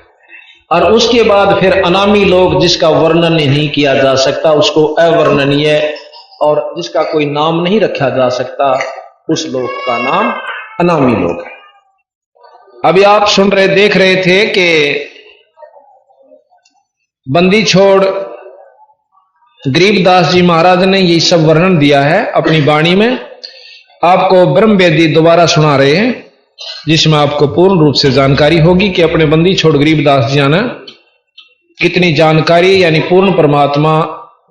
और उसके बाद फिर अनामी लोक जिसका वर्णन नहीं किया जा सकता, उसको अवर्णनीय, और जिसका कोई नाम नहीं रखा जा सकता, उस लोक का नाम अनामी लोक है। अभी आप सुन रहे देख रहे थे कि बंदी छोड़ गरीबदास जी महाराज ने ये सब वर्णन दिया है अपनी वाणी में। आपको ब्रह्मवेदी दोबारा सुना रहे हैं, जिसमें आपको पूर्ण रूप से जानकारी होगी कि अपने बंदी छोड़ गरीबदास जी ने कितनी जानकारी, यानी पूर्ण परमात्मा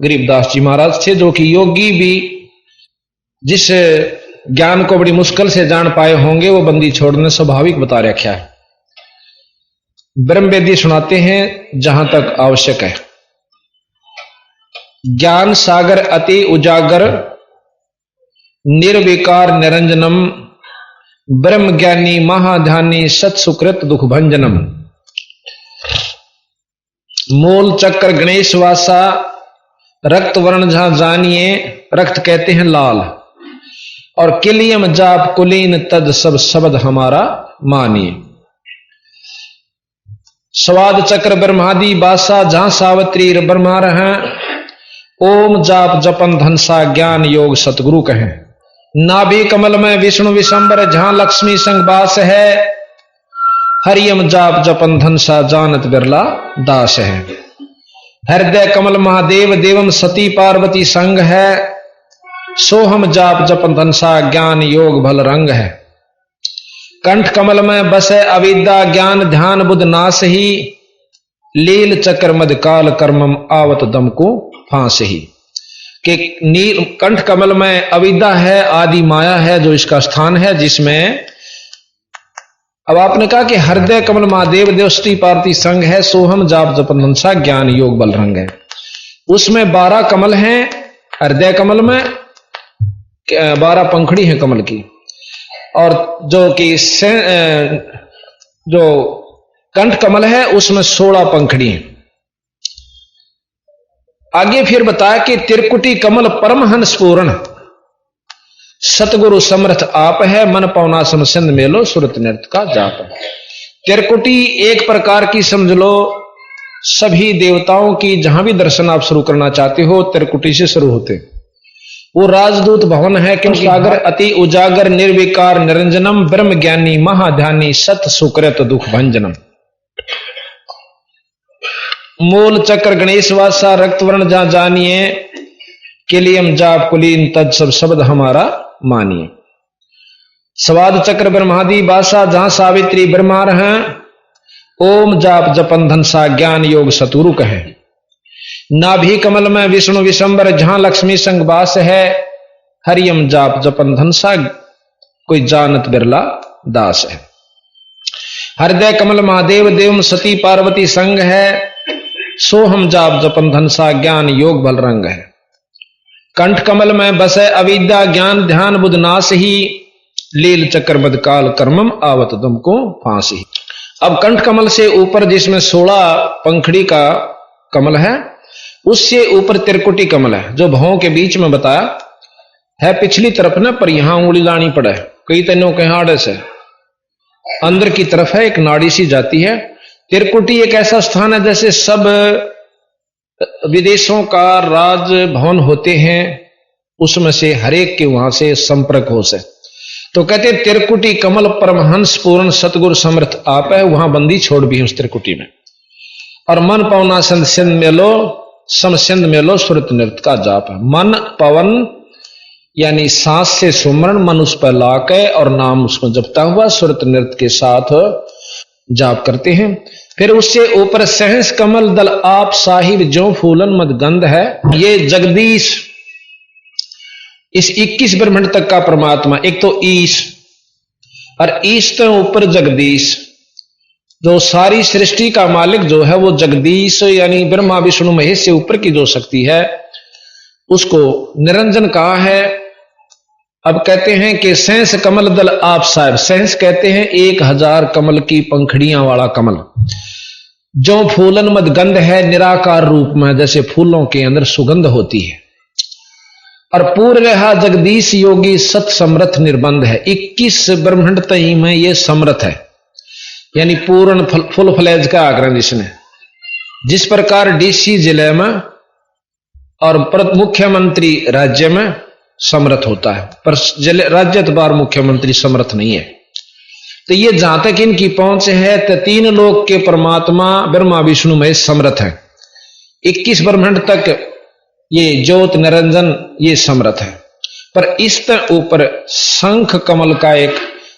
गरीबदास जी महाराज थे, जो कि योगी भी जिस ज्ञान को बड़ी मुश्किल से जान पाए होंगे, वो बंदी छोड़ ने स्वाभाविक बता रखा है। ब्रह्मवेदी सुनाते हैं जहां तक आवश्यक है। ज्ञान सागर अति उजागर, निर्विकार निरंजनम ब्रह्म ज्ञानी महाध्यानी सत सुकृत दुख भंजनम। मूल चक्र गणेश वासा रक्त वर्ण जहां जानिए, रक्त कहते हैं लाल, और किलियम जाप कुलीन तद सब शब्द हमारा मानिए। स्वाद चक्र ब्रह्मादि बासा जहां सावित्री ब्रह्मा रहे, ओम जाप जपन धनसा ज्ञान योग सतगुरु कहें। नाभि कमल में विष्णु विशंबर जहां लक्ष्मी संग वास है, हरियम जाप जपन धनसा जानत बिरला दास है। हृदय कमल महादेव देवम सती पार्वती संग है, सोहम जाप जपन धनसा ज्ञान योग भल रंग है। कंठ कमल में बसे अविद्या ज्ञान ध्यान बुध नाश ही, लील चक्र मद काल कर्मम आवत दम को फांस ही। कि नील कंठ कमल में अविद्या है, आदि माया है जो इसका स्थान है, जिसमें अब आपने कहा कि हृदय कमल महादेव देवस्ती पार्वती संग है, सोहम जाप जपन धनसा ज्ञान योग बल रंग है। उसमें 12 कमल हैं, हृदय कमल में 12 पंखड़ी है कमल की, और जो कि जो कंठ कमल है उसमें 16 पंखड़ी हैं। आगे फिर बताया कि त्रिकुटी कमल परमहंस पूर्ण सतगुरु समर्थ आप है, मन पौना समसिंध मेलो सुरत नृत्य का जाप। त्रिकुटी एक प्रकार की समझ लो सभी देवताओं की, जहां भी दर्शन आप शुरू करना चाहते हो त्रिकुटी से शुरू होते। वो राजदूत भवन है, क्योंकि सागर अति उजागर निर्विकार निरंजनम ब्रह्म ज्ञानी महाध्यानी सत सुकृत दुख भंजनम। मूल चक्र गणेश वासा रक्त वर्ण जहां जानिए, किलियम जाप कुलीन तद सब शब्द हमारा मानिए। स्वाद चक्र ब्रह्मादि बासा जहां सावित्री ब्रह्मा रहे, ओम जाप जपन धनसा ज्ञान योग सतुरु कहे। नाभि कमल में विष्णु विशंबर जहां लक्ष्मी संग वास है, हरियम जाप जपन धनसा कोई जानत बिरला दास है। हृदय कमल महादेव देवम सती पार्वती संग है, सोहम जाप जपन धनसा ज्ञान योग बल रंग है। कंठ कमल में बसे अविद्या ज्ञान ध्यान बुध नाश ही, लील चक्र बद काल कर्मम आवत दम को फांस ही। अब कंठ कमल से ऊपर जिसमें 16 पंखड़ी का कमल है, उससे ऊपर त्रिकुटी कमल है, जो भवों के बीच में बताया है पिछली तरफ ना, पर यहां उंगली लानी पड़े, कई तनों के हाड़े से अंदर की तरफ है, एक नाड़ी सी जाती है। त्रिकुटी एक ऐसा स्थान है जैसे सब विदेशों का राज भवन होते हैं, उसमें से हरेक के वहां से संपर्क हो से। तो कहते त्रिकुटी कमल परमहंस पूर्ण सतगुरु समर्थ आप है, वहां बंदी छोड़ भी है उस त्रिकुटी में। और मन पवना संध सिंध मेलो सम सिंध मेलो सुरत नृत्य का जाप है। मन पवन यानी सांस से सुमरण, मन उस पर लाके और नाम उसमें जपता हुआ सुरत नृत्य के साथ जाप करते हैं। फिर उससे ऊपर सहस कमल दल आप साहिब जो फूलन मद गंध है, ये जगदीश इस 21 ब्रह्मांड तक का परमात्मा, एक तो ईश और ईश तो ऊपर जगदीश, जो सारी सृष्टि का मालिक जो है वो जगदीश यानी ब्रह्मा विष्णु महेश से ऊपर की जो शक्ति है उसको निरंजन कहा है। अब कहते हैं कि सहस कमल दल आप साहिब, सहस कहते हैं 1000 कमल की पंखड़ियां वाला कमल, जो फूलन मद गंध है निराकार रूप में, जैसे फूलों के अंदर सुगंध होती है। और पूर्ण रहा जगदीश योगी सत समर्थ निर्बंध है, 21 ब्रह्मांड तई में ये समर्थ है, यानी पूर्ण फुल फ्लैज का आग्रह जिसने। जिस प्रकार डीसी जिले में और मुख्यमंत्री राज्य में समर्थ होता है, पर राज्यतबार मुख्यमंत्री समर्थ नहीं है। तो ये जहां तक इनकी पहुंच है तो 3 लोक के परमात्मा ब्रह्मा विष्णु महेश समर्थ है, 21 ब्रह्मांड तक ये ज्योत निरंजन ये समर्थ है। पर इस ऊपर शंख कमल का एक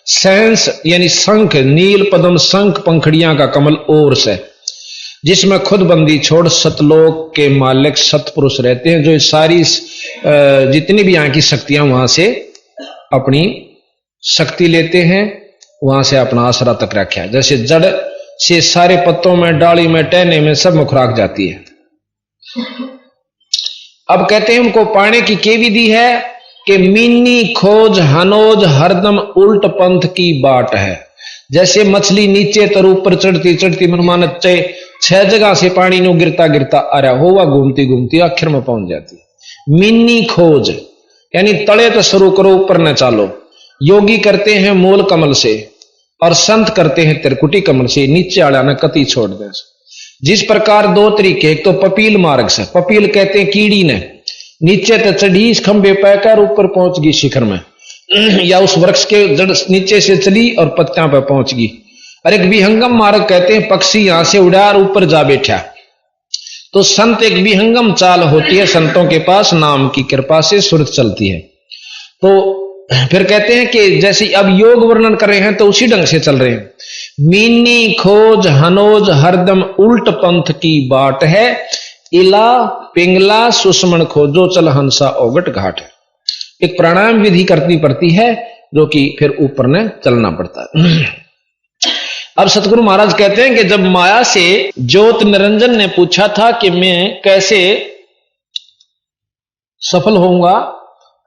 सेंस यानी शंख नील पद्म शंख पंखड़ियां का कमल और से, जिसमें खुद बंदी छोड़ सतलोक के मालिक सतपुरुष रहते हैं, जो सारी जितनी भी यहाँ की शक्तियां वहां से अपनी शक्ति लेते हैं, वहां से अपना आसरा तक रखा है। जैसे जड़ से सारे पत्तों में डाली में टहने में सब में खुराक जाती है। अब कहते हैं उनको पाने की क्या विधि है, कि मीनी खोज हनोज हरदम उल्ट पंथ की बाट है। जैसे मछली नीचे तर ऊपर चढ़ती चढ़ती मनमान 6 जगह से पानी नो गिरता गिरता आ रहा हो, वह घूमती घूमती आखिर में पहुंच जाती। मीनी खोज यानी तले तो शुरू करो, ऊपर न चालो। योगी करते हैं मूल कमल से और संत करते हैं त्रिकुटी कमल से, नीचे आड़ा न कति छोड़ दे। जिस प्रकार 2 तरीके, एक तो पपील मार्ग से, पपील कहते हैं कीड़ी ने नीचे तो चढ़ी इस खंबे पैकर ऊपर पहुंच गई शिखर में, या उस वृक्ष के जड़ नीचे से चली और पत्तियां पर पहुंच गई। और एक विहंगम मार्ग कहते हैं पक्षी यहां से उड़ा और ऊपर जा बैठा। तो संत एक विहंगम चाल होती है, संतों के पास नाम की कृपा से सुरत चलती है। तो फिर कहते हैं कि जैसे अब योग वर्णन कर रहे हैं तो उसी ढंग से चल रहे हैं। मीनी खोज हनोज हरदम उल्ट पंथ की बाट है, इला पिंगला सुषमन खोजो चल हंसा ओगट घाट है। एक प्राणायाम विधि करनी पड़ती है जो कि फिर ऊपर ने चलना पड़ता है। अब सतगुरु महाराज कहते हैं कि जब माया से ज्योत निरंजन ने पूछा था कि मैं कैसे सफल होऊंगा,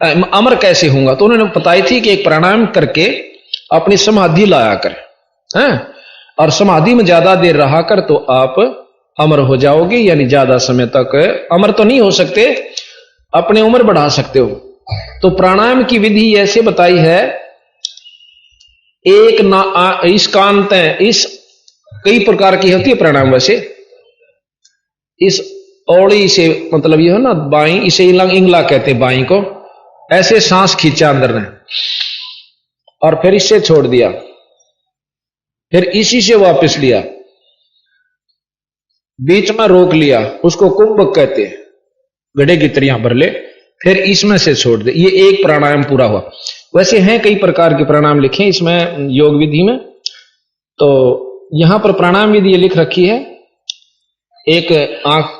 अमर कैसे होऊंगा, तो उन्होंने बताई थी कि एक प्राणायाम करके अपनी समाधि लाया कर, और समाधि में ज्यादा देर रहा कर तो आप अमर हो जाओगे, यानी ज्यादा समय तक अमर तो नहीं हो सकते, अपने उम्र बढ़ा सकते हो। तो प्राणायाम की विधि ऐसे बताई है, एक ना इस कांत इस कई प्रकार की होती है प्राणायाम। वैसे इस औड़ी से मतलब ये हो ना बाई, इसे इंगला कहते हैं बाई को, ऐसे सांस खींचा अंदर ने और फिर इससे छोड़ दिया, फिर इसी से वापस लिया, बीच में रोक लिया, उसको कुंभक कहते हैं, गड्ढे की तरह भर ले, फिर इसमें से छोड़ दे। ये एक प्राणायाम पूरा हुआ। वैसे हैं कई प्रकार के प्राणायाम लिखे इसमें योग विधि में, तो यहां पर प्राणायाम विधि ये लिख रखी है, एक आंख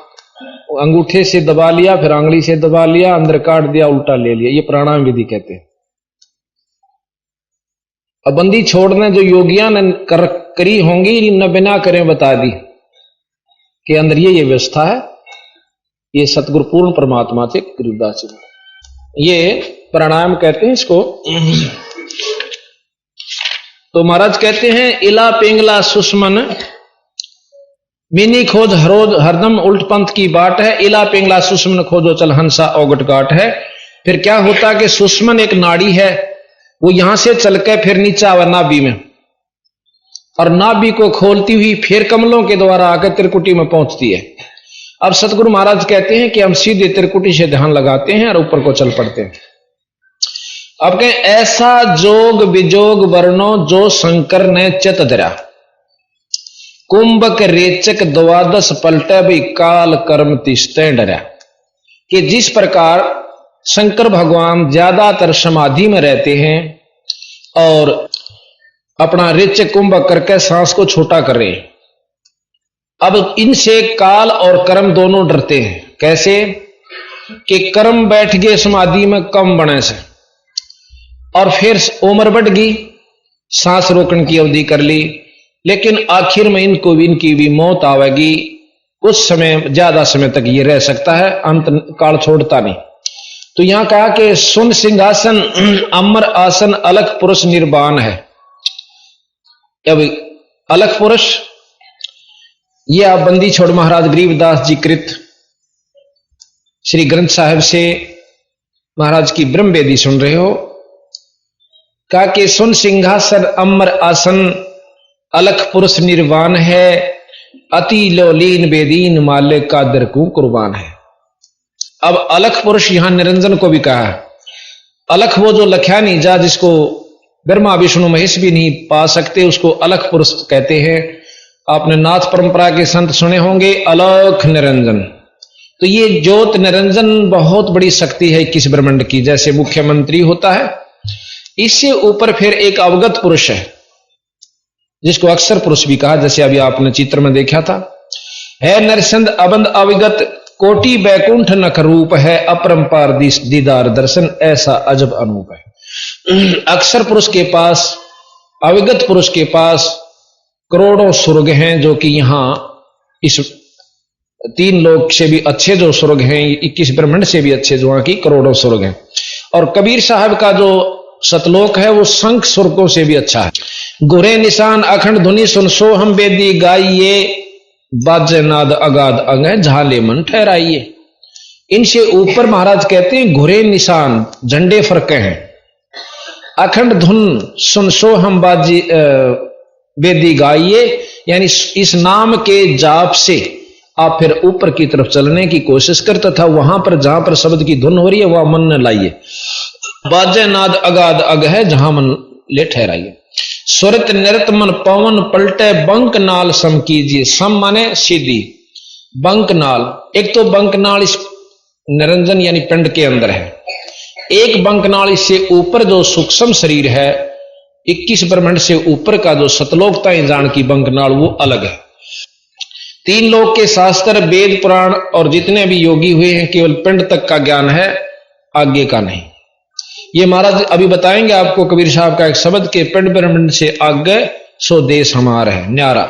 अंगूठे से दबा लिया, फिर आंगली से दबा लिया, अंदर काट दिया, उल्टा ले लिया, ये प्राणायाम विधि कहते हैं। अब बंदी छोड़ने जो योगियां ने करी होंगी न बिना करें बता दी कि अंदर ये व्यवस्था है, ये सतगुरु पूर्ण परमात्मा थे गरीबदास जी, ये प्राणायाम कहते हैं इसको। तो महाराज कहते हैं इला पिंगला सुषमन मीनी खोज हरोज हरदम उल्ट पंथ की बाट है, इला पिंगला सुषमन खोजो चल हंसा ओगट घाट है। फिर क्या होता कि सुषमन एक नाड़ी है, वो यहां से चल के फिर नीचे आवा नाभि में, और नाभि को खोलती हुई फिर कमलों के द्वारा आकर त्रिकुटी में पहुंचती है। अब सतगुरु महाराज कहते हैं कि हम सीधे त्रिकुटी से ध्यान लगाते हैं और ऊपर को चल पड़ते हैं। अब कहें ऐसा जोग विजोग वर्णो जो शंकर ने चित धरा, कुंभक रेचक द्वादश पलटे भी काल कर्म तिस्ते डरा। कि जिस प्रकार शंकर भगवान ज्यादातर समाधि में रहते हैं और अपना रेचक कुंभक करके सांस को छोटा कर रहे हैं, अब इनसे काल और कर्म दोनों डरते हैं। कैसे कि कर्म बैठ गए समाधि में कम बने से, और फिर उम्र बढ़ गई, सांस रोकने की अवधि कर ली, लेकिन आखिर में इनकी भी मौत आवेगी। कुछ समय ज्यादा समय तक ये रह सकता है, अंत काल छोड़ता नहीं। तो यहां कहा कि सुन सिंहासन अमर आसन अलख पुरुष निर्वाण है। अब अलख पुरुष ये आप बंदी छोड़ महाराज गरीबदास जी कृत श्री ग्रंथ साहिब से महाराज की ब्रह्म वेदी सुन रहे हो। कहा कि सुन सिंहासन अमर आसन अलख पुरुष निर्वाण है, अति लोलीन बेदीन मालिक का दरकू कुर्बान है। अब अलख पुरुष यहां निरंजन को भी कहा। अलख वो जो लख्या नहीं जा, जिसको ब्रह्मा विष्णु महेश भी नहीं पा सकते, उसको अलख पुरुष कहते हैं। आपने नाथ परंपरा के संत सुने होंगे अलख निरंजन। तो ये ज्योत निरंजन बहुत बड़ी शक्ति है 21 ब्रह्मांड की। जैसे मुख्यमंत्री होता है, इससे ऊपर फिर एक अवगत पुरुष है जिसको अक्षर पुरुष भी कहा, जैसे अभी आपने चित्र में देखा था। है नरसंद अबंद अविगत कोटि बैकुंठ नख रूप है, अपरंपार दीदार दर्शन ऐसा अजब अनूप है। अक्षर पुरुष के पास, अविगत पुरुष के पास करोड़ों स्वर्ग हैं, जो कि यहां इस 3 लोक से भी अच्छे जो स्वर्ग हैं, 21 ब्रह्मांड से भी अच्छे जो वहां की करोड़ों स्वर्ग हैं। और कबीर साहब का जो सतलोक है वो शंख सुरकों से भी अच्छा है। गुरे निशान अखंड धुनि सुन सो हम बेदी गाइए, बाजे नाद अगाध अंग झाले मन ठहराइए। इनसे ऊपर महाराज कहते हैं घुरे निशान झंडे फरके हैं, अखंड धुन सुन सो हम बाजी बेदी गाइए, यानी इस नाम के जाप से आप फिर ऊपर की तरफ चलने की कोशिश कर, तथा वहां पर जहां पर शब्द की धुन हो रही है वह मन न लाइए। बाजे नाद अगाध अग है जहां मन ले ठहराइए। सुरत निरत मन पवन पलटे बंक नाल सम कीजिए। सम माने सीधी, बंक नाल, एक तो बंक नाल इस निरंजन यानी पिंड के अंदर है, एक बंक नाल इससे ऊपर जो सूक्ष्म शरीर है 21 ब्रह्मांड से ऊपर का जो सतलोकता जान की बंक नाल वो अलग है। तीन लोक के शास्त्र वेद पुराण और जितने भी योगी हुए हैं केवल पिंड तक का ज्ञान है, आगे का नहीं। ये महाराज अभी बताएंगे आपको कबीर साहब का एक शब्द के पिंड ब्रह्मांड से आगे सो देश हमारा है न्यारा।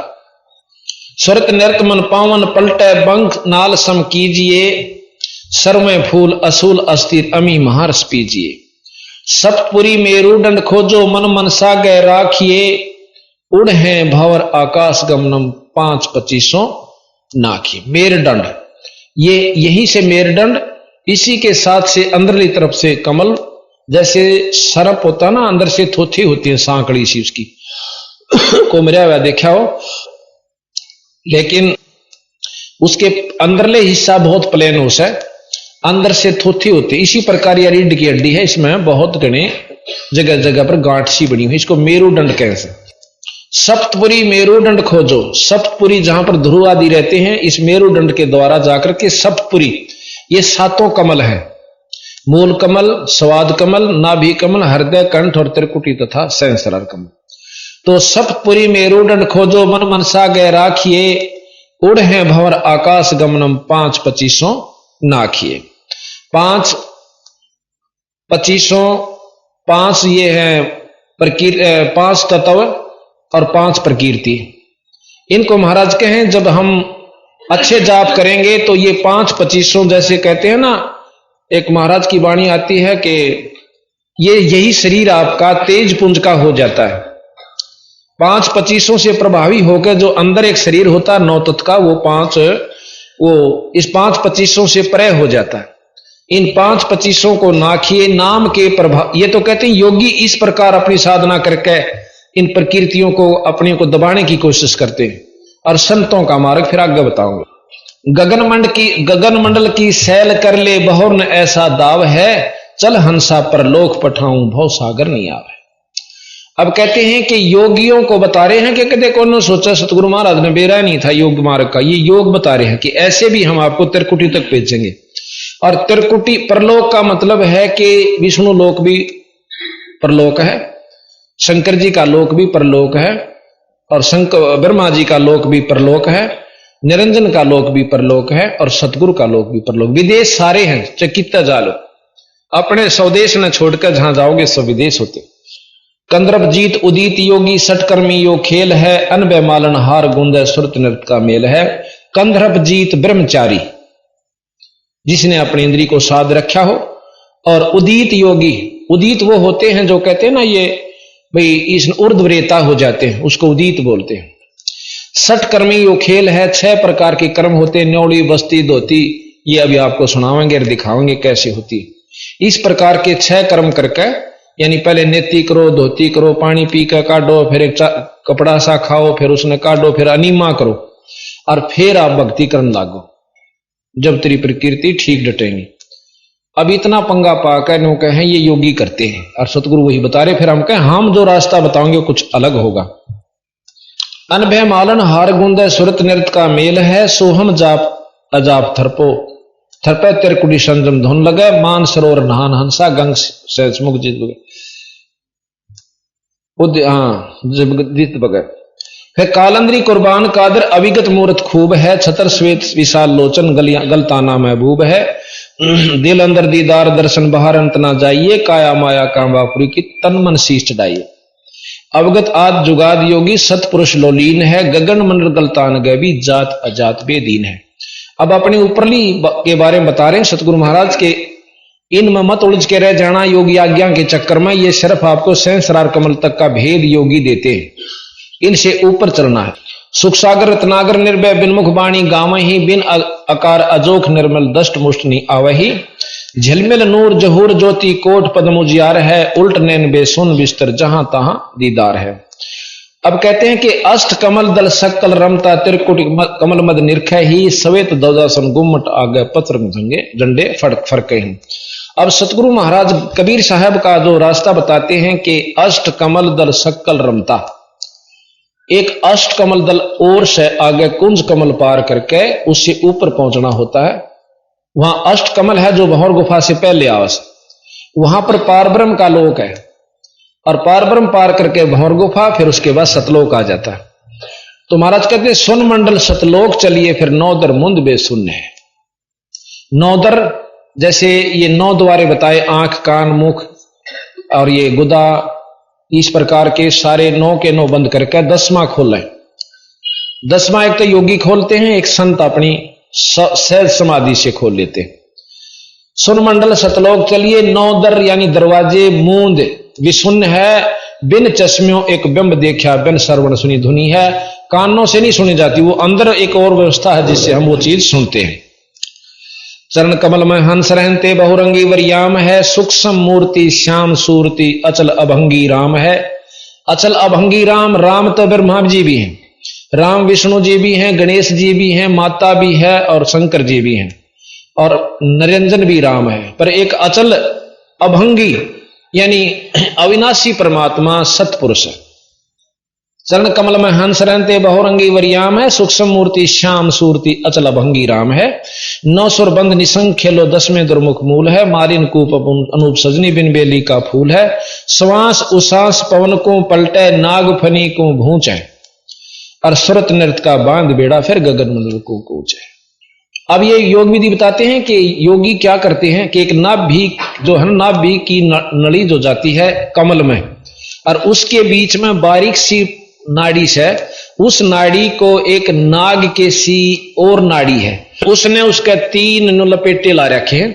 सुरत नृत मन पावन पलटे बंक नाल सम कीजिए, सर्वे फूल असूल अस्थिर अमी महारस पीजिए। सप्तपुरी मेरुदंड खोजो मन मन सागे राखिए, उड़ है भंवर आकाश गमनम 5-25 नाखिए। मेरुदंड, ये यहीं से मेरुदंड, इसी के साथ से अंदरली तरफ से कमल, जैसे सरप होता ना अंदर से थोथी होती है सांकड़ी सी उसकी को मेरा हुआ देखा हो, लेकिन उसके अंदरले हिस्सा बहुत प्लेन हो से अंदर से थोथी होती है। इसी प्रकार ये रीढ़ की हड्डी है, इसमें बहुत घने जगह जगह पर गांठ सी बनी हुई, इसको मेरुदंड कहते हैं। सप्तपुरी मेरुदंड खोजो, सप्तपुरी जहां पर ध्रुव आदि रहते हैं इस मेरुदंड के द्वारा जाकर के सप्तपुरी, ये 7 कमल है, मूल कमल, स्वाद कमल, नाभि कमल, हृदय कंठ और त्रिकुटी तथा सहस्रार कमल। तो सप्तपुरी मेरुदंड खोजो मन मनसा गए राखिए, उड़ है भंवर आकाश गमनम 5-25 नाखिए। 5-25 5 ये है 5 तत्व और 5 प्रकीर्ति। इनको महाराज कहें जब हम अच्छे जाप करेंगे तो ये 5-25 जैसे कहते हैं ना, एक महाराज की वाणी आती है कि ये यही शरीर आपका तेज पुंज का हो जाता है। 5-25 से प्रभावी होकर जो अंदर एक शरीर होता है 9 तत्व का, वो इस 5-25 से परे हो जाता है। इन 5-25 को नाखिए नाम के प्रभाव, ये तो कहते हैं योगी इस प्रकार अपनी साधना करके इन प्रकृतियों को अपने को दबाने की कोशिश करते हैं। और संतों का मार्ग फिर आगे बताऊंगा। गगन मंडल की सैल कर ले बहुर न ऐसा दाव है, चल हंसा पर लोक पठाऊं भव सागर नहीं आवे। अब कहते हैं कि योगियों को बता रहे हैं कि कदे कौन सोचा सतगुरु महाराज ने बेरा नहीं था योग मार्ग का, ये योग बता रहे हैं कि ऐसे भी हम आपको त्रिकुटी तक भेजेंगे। और त्रिकुटी परलोक का मतलब है कि विष्णु लोक भी परलोक है, शंकर जी का लोक भी परलोक है, और शंकर ब्रह्मा जी का लोक भी परलोक है, निरंजन का लोक भी परलोक है, और सतगुरु का लोक भी परलोक। विदेश सारे हैं, चकित्ता जालो, अपने स्वदेश न छोड़कर जहां जाओगे सब विदेश होते। कंद्रप जीत उदित योगी सटकर्मी यो खेल है, अनबे मालन हार गुंद सुरत नृत्य का मेल है। कंद्रप जीत ब्रह्मचारी जिसने अपनी इंद्री को साध रखा हो, और उदित योगी, उदित वो होते हैं जो कहते हैं ना ये भाई इस ऊर्ध्वरेता हो जाते हैं, उसको उदित बोलते हैं। सटकर्मी यो खेल है, 6 प्रकार के कर्म होते हैं, न्योड़ी बस्ती धोती, ये अभी आपको सुनावेंगे और दिखावेंगे कैसे होती है। इस प्रकार के 6 कर्म करके, यानी पहले नेति करो, धोती करो, पानी पी कर काटो, फिर एक कपड़ा सा खाओ, फिर उसने काटो, फिर अनिमा करो, और फिर आप भक्ति करने लागो, जब तेरी प्रकृति ठीक डटेंगी। अब इतना पंगा पाकर नो कहें ये योगी करते हैं, और सतगुरु वही बता रहे, फिर हम कहें हम जो रास्ता बताओगे कुछ अलग होगा। अनभय मालन हार गुंद सुरत नृत्य का मेल है, सोहम जाप अजाप थरपो थरपे त्रिकुटी संजम धुन लगे, मान सरोवर नहान हंसा गंग से मुख जीत बगे। फिर कालंदरी कुर्बान कादर अविगत मूर्त खूब है, छतर श्वेत विशाल लोचन गलताना महबूब है। दिल अंदर दीदार दर्शन बाहर अंत ना जाइए, काया माया कामवापुरी की तन मन शीश चढ़ाइए। अवगत आद जुगाद योगी सतपुरुष लोलीन है, गगन मंडल गलतान गए भी जात अजात बेदीन है। अब अपनी ऊपरली के बारे में बता रहे हैं सतगुरु महाराज के, इनमें मत उलझ के रह जाना योगी आज्ञा के चक्कर में। ये सिर्फ आपको सहस्रार कमल तक का भेद योगी देते हैं, इनसे ऊपर चलना है। सुख सागर रत्नागर निर्भय बिन मुख बाणी गावही बिन अकार अजोख निर्मल दष्ट मुष्ट नी आवही। झिलमिल नूर जहूर ज्योति कोट पद्म उजियार है उल्ट नैन बेसुन बिस्तर जहां तहां दीदार है। अब कहते हैं कि अष्ट कमल दल सकल रमता त्रिकुट कमल मद निरख ही सवेत दौदासन गुम्मट आगे पत्र झंगे झंडे फरके हैं। अब सतगुरु महाराज कबीर साहब का जो रास्ता बताते हैं कि अष्ट कमल दल सकल रमता, एक अष्ट कमल दल और से आगे कुंज कमल पार करके उससे ऊपर पहुंचना होता है। वहां अष्ट कमल है जो भंवर गुफा से पहले आवास, वहां पर पारब्रह्म का लोक है और पारब्रह्म पार करके भंवर गुफा, फिर उसके बाद सतलोक आ जाता है। तो महाराज कहते हैं सुन मंडल सतलोक चलिए फिर नौदर मुंद बेसुन है। नौदर जैसे ये 9 द्वारे बताए, आंख कान मुख और ये गुदा, इस प्रकार के सारे 9 के 9 बंद करके 10वां खोलें। 10वां एक तो योगी खोलते हैं, एक संत अपनी सहज समाधि से खोल लेते हैं। सुन मंडल सतलोक चलिए नौदर यानी दरवाजे मूंद विशुन्न है बिन चश्मियों एक बिंब देखा बिन श्रवण सुनी धुनी है। कानों से नहीं सुनी जाती, वो अंदर एक और व्यवस्था है जिससे हम वो चीज सुनते हैं। चरण कमल में हंस रहते बहुरंगी वरियाम है सूक्ष्म मूर्ति श्याम सूरति अचल अभंगी राम है। अचल अभंगी राम, राम तो ब्रह्मा जी भी हैं, राम विष्णु जी भी हैं, गणेश जी भी हैं, माता भी है और शंकर जी भी हैं और निरंजन भी राम है। पर एक अचल अभंगी यानी अविनाशी परमात्मा सतपुरुष है। चरण कमल में हंस रहते बहुरंगी वरियाम है सूक्ष्म मूर्ति श्याम सूरति अचल अभंगी राम है। 9 सुर बंद निसंग खेलो 10वें दुर्मुख मूल है। मारिन कूप अनूप सजनी बिन बेली का फूल है। श्वास उसास पवन को पलटे नाग फनी को भूंच है और सुरत नृत्य का बांध बेड़ा फिर गगन मंडल को कूच है। अब ये योग विधि बताते हैं कि योगी क्या करते हैं कि एक नाभि जो है, नाभि की नली जो जाती है कमल में और उसके बीच में बारीक सी नाड़ी से, उस नाड़ी को एक नाग के सी और नाड़ी है, उसने उसके 3 लपेटे ला रखे हैं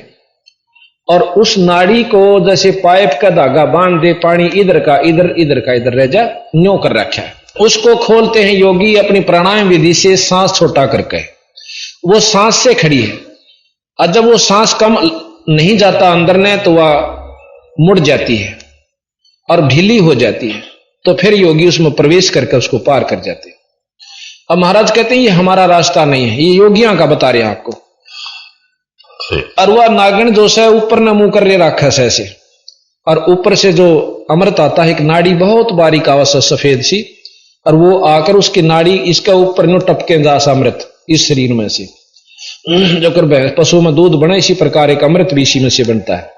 और उस नाड़ी को जैसे पाइप का धागा बांध दे, पानी इधर का इधर इधर का इधर रह जाए, न्यों कर रखा है। उसको खोलते हैं योगी अपनी प्राणायाम विधि से सांस छोटा करके। वो सांस से खड़ी है और जब वो सांस कम नहीं जाता अंदर ने तो वह मुड़ जाती है और ढीली हो जाती है, तो फिर योगी उसमें प्रवेश करके उसको पार कर जाते हैं। अब महाराज कहते हैं ये हमारा रास्ता नहीं है, ये योगियों का बता रहे हैं आपको। और वह नागिन जो है ऊपर न मुंह कर रहे राक्षस ऐसे, और ऊपर से जो अमृत आता है, एक नाड़ी बहुत बारीक आवाज सफेद सी, और वो आकर उसकी नाड़ी इसका ऊपर नो टपके जास अमृत इस शरीर में से, जो कर पशु में दूध बने इसी प्रकार एक अमृत भी इसी में से बनता है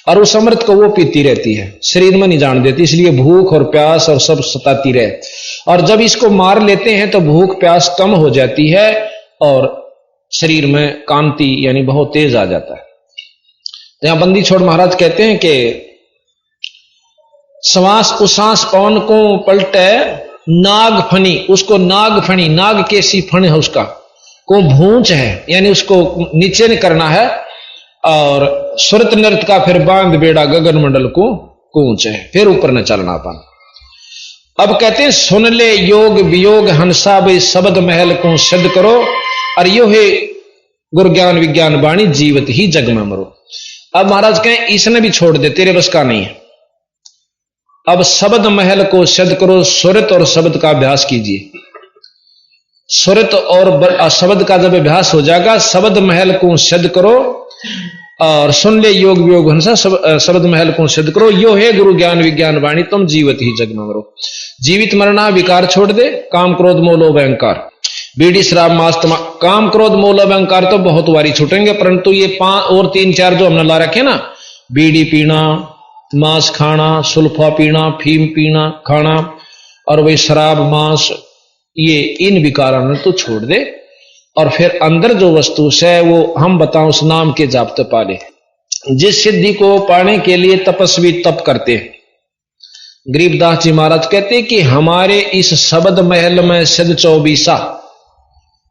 और उस अमृत को वो पीती रहती है, शरीर में नहीं जान देती, इसलिए भूख और प्यास और सब सताती रहे। और जब इसको मार लेते हैं तो भूख प्यास कम हो जाती है और शरीर में कांति यानी बहुत तेज आ जाता है। यहां बंदी छोड़ महाराज कहते हैं कि श्वास उसास पवन को पलटे नाग फनी, उसको नाग फनी, नाग के सी फण है उसका, को भूंच है यानी उसको नीचे नहीं करना है, और सुरत नृत्य का फिर बांध बेड़ा गगन मंडल को कूच है, फिर ऊपर न चलना पान। अब कहते हैं सुन ले योग वियोग हंसा बे शब्द महल को सिद्ध करो, और यो है गुरु ज्ञान विज्ञान वाणी जीवत ही जग में मरो। अब महाराज कहें इसने भी छोड़ दे, तेरे बस का नहीं है। अब शब्द महल को सिद्ध करो, सुरत और शब्द का अभ्यास कीजिए। सुरत और शब्द का जब अभ्यास हो जाएगा, शब्द महल को सिद्ध करो, और सुन ले योग वियोग हंसा शब्द महल को सिद्ध करो, यो है गुरु ज्ञान विज्ञान वाणी तुम जीवित ही जग में मरो। जीवित मरना विकार छोड़ दे, काम क्रोध मोह लोभ अहंकार बीड़ी शराब मांस काम क्रोध मोह लोभ अहंकार तो बहुत बारी छूटेंगे, परंतु ये 5 और 3 4 जो हमने ला रखे ना, बीड़ी पीना, मांस खाना, सुल्फा पीना, फीम पीना खाना और वही शराब मांस, ये इन विकारों ने तो छोड़ दे, और फिर अंदर जो वस्तु है वो हम बताओ उस नाम के जाप्ते पाले। जिस सिद्धि को पाने के लिए तपस्वी तप करते हैं। गरीबदास जी महाराज कहते कि हमारे इस शब्द महल में सिद्ध 24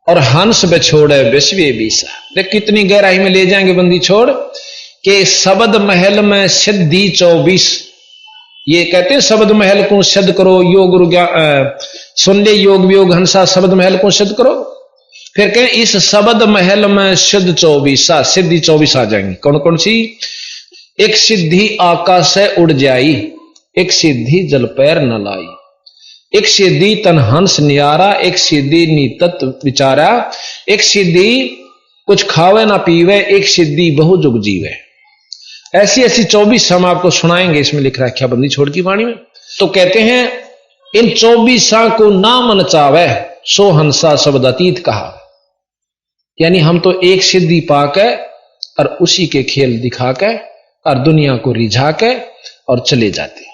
और हंस बछोड़े विश्वे 20। देख कितनी गहराई में ले जाएंगे बंदी छोड़ कि शब्द महल में सिद्धि 24। ये कहते हैं शब्द महल को सिद्ध करो, योग सुन ले योग वियोग हंसा, शब्द महल को सिद्ध करो। फिर कहें इस शब्द महल में सिद्ध 24, सिद्धि 24 आ जाएंगी। कौन कौन सी? एक सिद्धि आकाश से उड़ जाई, एक सिद्धि जल पैर न लाई, एक सिद्धि तन हंस नियारा, एक सिद्धि नीतत विचारा, एक सिद्धि कुछ खावे ना पीवे, एक सिद्धि बहु जुग जीवे। ऐसी ऐसी 24 हम आपको सुनाएंगे। इसमें लिख रखा बंदी छोड़ की वाणी में। तो कहते हैं इन 24 को ना मन चावे सो हंसा शब्द अतीत कहा। यानी हम तो एक सिद्धि पाके और उसी के खेल दिखा के और दुनिया को रिझा के और चले जाते,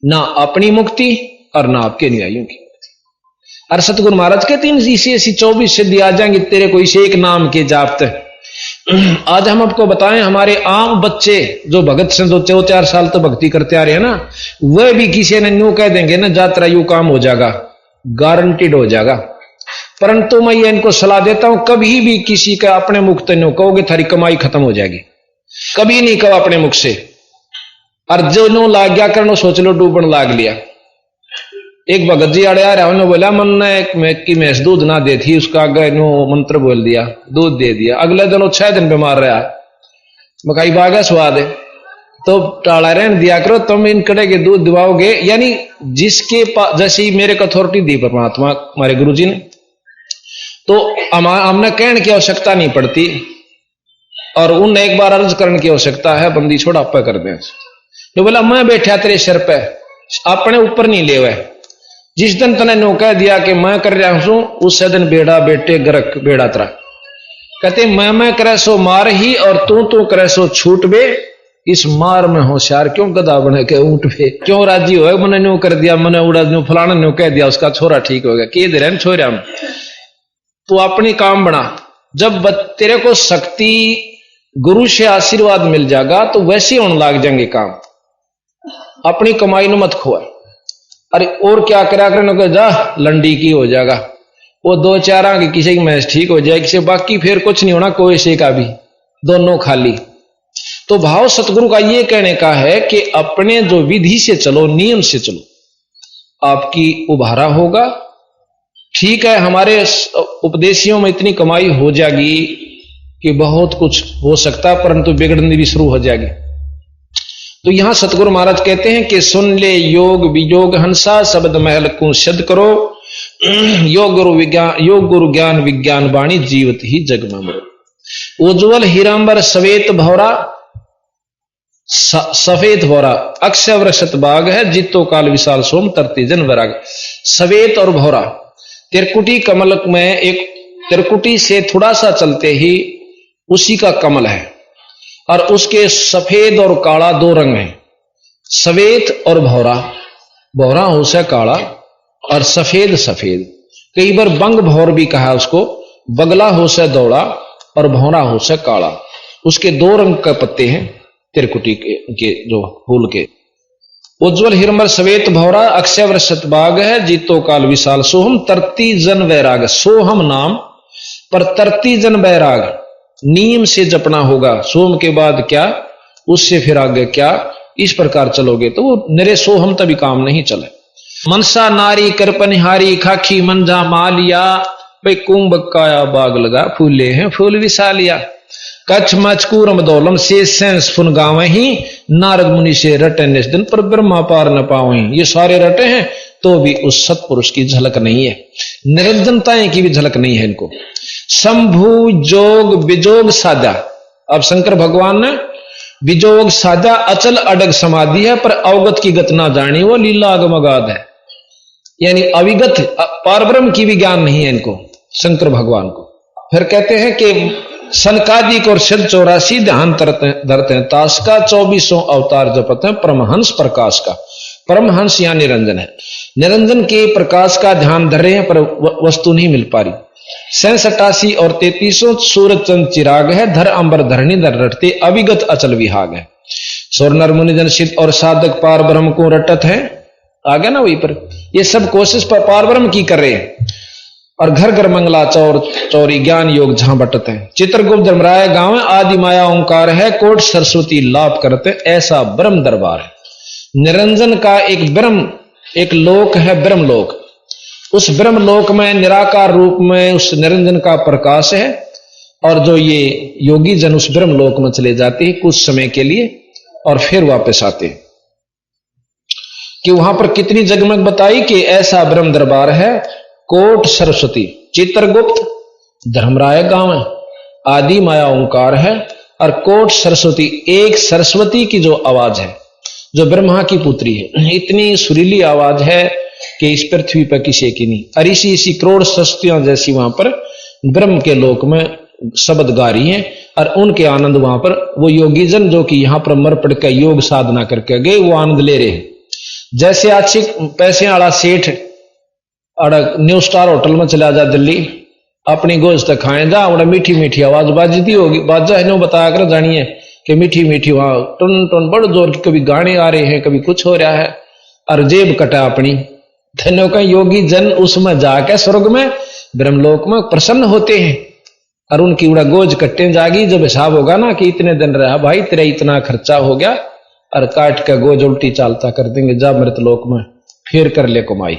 ना अपनी मुक्ति और ना आपके अनुयायियों की मुक्ति। और सतगुरु महाराज कहते हैं इसी ऐसी 24 सिद्धि आ जाएंगे तेरे को इसे एक नाम के जापते। आज हम आपको बताएं, हमारे आम बच्चे जो भगत से 2-4 साल तो भक्ति करते आ रहे हैं ना, वह भी किसी ने न्यू कह देंगे ना यात्रा यू काम हो जाएगा, गारंटीड हो जाएगा। परंतु मैं ये इनको सलाह देता हूं, कभी भी किसी का अपने मुख तो नहीं कहोगे थारी कमाई खत्म हो जाएगी, कभी नहीं कहो अपने मुख से। और जो नो लाग गया करनो सोच लो डूबन लाग लिया। एक भगत जी आड़े आ रहा, उन्होंने बोला मन ने कि मैंस दूध ना दे थी, उसका आगे नो मंत्र बोल दिया, दूध दे दिया। अगले दिन 6 दिन बीमार रहा, मकाई बागा स्वाद है तो टाला रहने दिया करो, तुम इन कड़े के दूध दिवाओगे। यानी जिसके पास, जैसे मेरे को अथॉरिटी दी परमात्मा हमारे गुरु जी ने, तो हमने कहने की आवश्यकता नहीं पड़ती और उनने एक बार अर्ज करने की आवश्यकता है, बंदी छोड़ा आप कर दें। तो बोला मैं बैठा तेरे सिर पे, अपने ऊपर नहीं ले हुए। जिस दिन तने नो कह दिया कि मैं कर रहा हूं, उस दिन बेड़ा बेटे गरक बेड़ा तरा। कहते मैं करे सो मार ही और तू करे सो छूट बे, इस मार में होशियार क्यों गधा बने के ऊंट पे। क्यों राजी हो मैंने न्यू कर दिया, मैंने उड़ा न्यू फलाना न्यू कह दिया, उसका छोरा ठीक हो गया, कि दे रहे छोरा हम तो अपनी काम बना। जब तेरे को शक्ति गुरु से आशीर्वाद मिल जाएगा तो वैसे होने लाग जाएंगे काम। अपनी कमाई न मत खोए। अरे और क्या करा कर जा लंडी की हो जाएगा, वो 2-4 आगे किसी की मैच ठीक हो जाएगी से, बाकी फिर कुछ नहीं होना कोई से का भी, दोनों खाली। तो भाव सतगुरु का ये कहने का है कि अपने जो विधि से चलो, नियम से चलो, आपकी उभारा होगा। ठीक है हमारे उपदेशियों में इतनी कमाई हो जाएगी कि बहुत कुछ हो सकता है, परंतु बिगड़नी भी शुरू हो जाएगी। तो यहां सतगुरु महाराज कहते हैं कि सुन ले योग वियोग हंसा, शब्द महल को सिद्ध करो, योग गुरु ज्ञान विज्ञान वाणी, जीवत ही जग में मरो। उज्ज्वल हीरांबर सवेत भौरा, सफेद भौरा अक्षय वृषत बाग है, जितो काल विशाल सोम तरती जन वैराग। सवेत और भौरा तिरकुटी कमल में, एक तिरकुटी से थोड़ा सा चलते ही उसी का कमल है, और उसके सफेद और काला 2 रंग हैं, सफेद और भौरा। भौरा हो से काला और सफेद सफेद। कई बार बंग भौर भी कहा उसको, बगला हो से दौड़ा और भौरा हो से काला। उसके 2 रंग के पत्ते हैं तिरकुटी के जो फूल के। उज्ज्वल हिरमर सवेत भौरा अक्षय वृषत बाग है, जीतो काल विशाल सोहम तरती जन वैराग। सोहम नाम पर तरती जन वैराग, नियम से जपना होगा। सोम के बाद क्या, उससे फिर आगे क्या, इस प्रकार चलोगे तो वो निरे सोहम तभी काम नहीं चले। मनसा नारी करपनिहारी खाखी मंजा मालिया, भाई कुंभ काया बाग लगा फूले हैं फूल विशालिया। कच्छ मचकूर मदौलम से सेंस फुन गावे ही, नारद मुनि से रटे निस दिन पर ब्रह्मा पार न पावे। ये सारे रटे हैं तो भी उस सतपुरुष की झलक नहीं है, निरंजनताएं की भी झलक नहीं है इनको। शंभु जोग विजोग साधा, अब शंकर भगवान ने विजोग साधा, अचल अडग समाधि है पर अवगत की गत ना जानी, वो लीला अगमगाध है। यानी अविगत पारब्रह्म की भी ज्ञान नहीं है इनको, शंकर भगवान को। फिर कहते हैं कि सनकादिक और सिद्ध 84 ध्यान धरते हैं ताश का, 24 अवतार जपते हैं परमहंस प्रकाश का। परमहंस यहाँ निरंजन है, निरंजन के प्रकाश का ध्यान धर रहे हैं पर वस्तु नहीं मिल पा रही। 87 और 33 सूरज चंद चिराग है, धर अंबर धरणी धर रटते, अविगत अचल विहाग है। स्वर नर मुनिजन सिद्ध और साधक पार ब्रह्म को रटत है, आ गया ना वहीं पर। ये सब कोशिश पर पार ब्रह्म की कर रहे हैं। और घर घर मंगला चौर चौरी ज्ञान योग जहां बटते हैं। चित्रगुप्त धर्मराय गांव आदि माया ओंकार है, कोट सरस्वती लाभ करते, ऐसा ब्रह्म दरबार है। निरंजन का एक ब्रह्म एक लोक है, ब्रह्म लोक। उस ब्रह्म लोक में निराकार रूप में उस निरंजन का प्रकाश है, और जो ये योगी जन उस ब्रह्म लोक में चले जाते हैं कुछ समय के लिए और फिर वापस आते हैं। कि वहां पर कितनी जगमग बताई कि ऐसा ब्रह्म दरबार है, कोट सरस्वती। चित्रगुप्त धर्मराय गांव है, आदि माया ओंकार है, और कोट सरस्वती एक सरस्वती की जो आवाज है, जो ब्रह्मा की पुत्री है, इतनी सुरीली आवाज है कि इस पृथ्वी पर किसी की नहीं। और इसी करोड़ सरस्वतियां जैसी वहां पर ब्रह्म के लोक में शब्द गा रही हैं, और उनके आनंद वहां पर वो योगी जन जो कि यहां पर मर पड़ के योग साधना करके गए वो आनंद ले रहे हैं। जैसे अच्छी पैसे वाला सेठ और न्यू स्टार होटल में चला जा दिल्ली, अपनी गोश्त खाए जा, उन्हें मीठी मीठी आवाज बाजती होगी, बाजा है बताया कर जानिए कि मीठी मीठी वहां टुन टुन बड़ जोर की, कभी गाने आ रहे हैं, कभी कुछ हो रहा है, और जेब कटा अपनी। धन्यों का योगी जन उसमें जाके स्वर्ग में ब्रह्मलोक में प्रसन्न होते हैं, और उनकी उड़ा गोज कट्टे जागी। जब हिसाब होगा ना कि इतने दिन रहा भाई, तेरा इतना खर्चा हो गया, और काट का गोज उल्टी चालता कर देंगे, जा मृतलोक में फिर कर ले कमाई।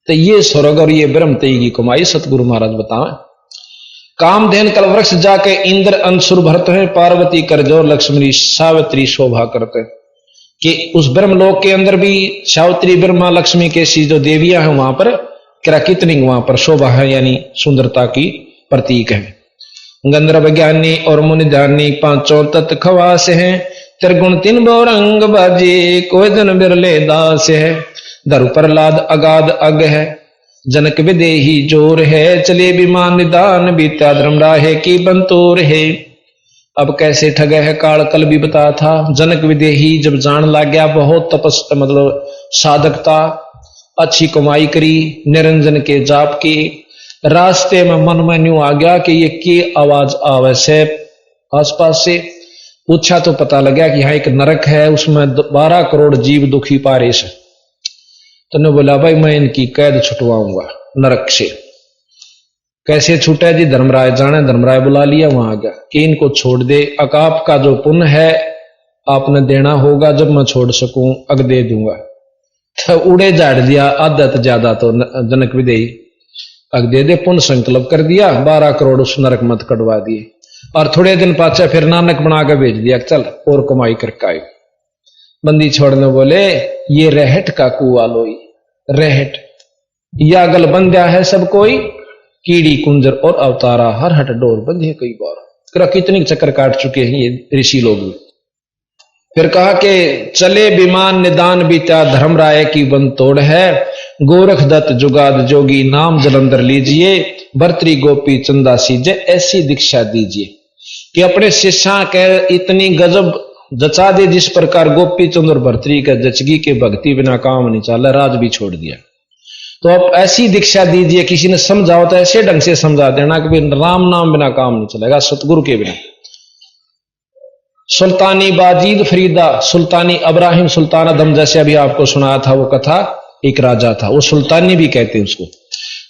तो ये स्वर्ग और ये ब्रह्म तेई की कमाई सतगुरु महाराज बताएं। कामधेन कल वृक्ष जाके इंद्र अंशुर भरते हैं, पार्वती करजोर लक्ष्मी सावित्री शोभा करते हैं। कि उस ब्रह्मलोक के अंदर भी सावित्री ब्रह्मा लक्ष्मी के सी जो देवियां हैं वहां पर क्या कितनी वहां पर शोभा है, यानी सुंदरता की प्रतीक है। गंधर्व ज्ञानी और मुनि ध्यानी पांचों तत्व खवास हैं, त्रिगुण तीन बहुरंग बाजे, कोई जन बिरले दास है। धरु प्रहलाद अगाध अग है, जनक विदेही जोर है, चले विमान निदान बीता धर्म राहे की बंतोर है। अब कैसे ठग है काल कल भी बताया था। जनक विदेही जब जान लग गया, बहुत तपस्या मतलब साधकता, अच्छी कमाई करी निरंजन के जाप की, रास्ते में मन में न्यू आ गया कि ये की आवाज आवे से आसपास से। पूछा तो पता लगा कि यहाँ एक नरक है, उसमें 12 करोड़ जीव दुखी पारे से। तो ने बोला भाई मैं इनकी कैद छुटवाऊंगा नरक से। कैसे छूटा जी? धर्मराय जाने, धर्मराय बुला लिया, वहां आ गया कि इनको छोड़ दे, अकाप का जो पुण्य है आपने देना होगा, जब मैं छोड़ सकूं अग दे दूंगा। तो उड़े झाड़ दिया आदत ज्यादा, तो जनक विदेही अग दे दे, पुण्य संकल्प कर दिया, 12 करोड़ उस नरक मत कटवा दिए। और थोड़े दिन पाचा फिर नानक बना के भेज दिया, चल और कमाई करके आए। बंदी छोड़ने बोले ये रहट का कुआ लोई, रहट या गल बंध्या है सब कोई, कीड़ी कुंजर और अवतारा हर हट डोर बंधे कई बार। कितनी चक्कर काट चुके हैं ये ऋषि लोग। फिर कहा कि चले विमान निदान बीता धर्म राय की बन तोड़ है, गोरख दत्त जुगाद जोगी नाम जलंधर लीजिए, भर्तरी गोपी चंदा सीजे ऐसी दीक्षा दीजिए। कि अपने शिष्या के इतनी गजब जचा दे जिस प्रकार गोपी चंद्र भर्तरी का जचगी के भक्ति बिना काम नहीं चला, राज भी छोड़ दिया। तो अब ऐसी दीक्षा दीजिए, किसी ने समझाओ तो ऐसे ढंग से समझा देना कि राम नाम बिना काम नहीं चलेगा, सतगुरु के बिना। सुल्तानी बाजीद फरीदा, सुल्तानी अब्राहिम सुल्तान अदम, जैसे अभी आपको सुनाया था वो कथा, एक राजा था, वो सुल्तानी भी कहते हैं उसको।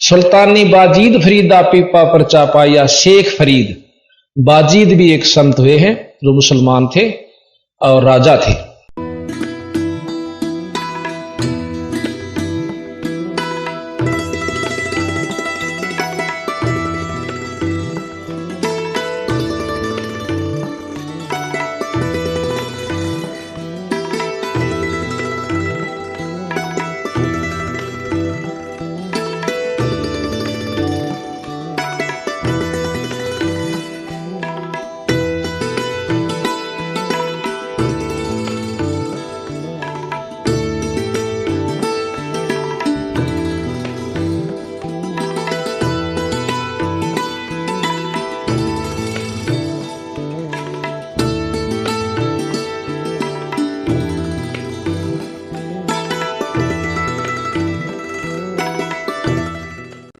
सुल्तानी बाजीद फरीदा पीपा पर चापाया, शेख फरीद। बाजीद भी एक संत हुए हैं जो मुसलमान थे और राजा थे।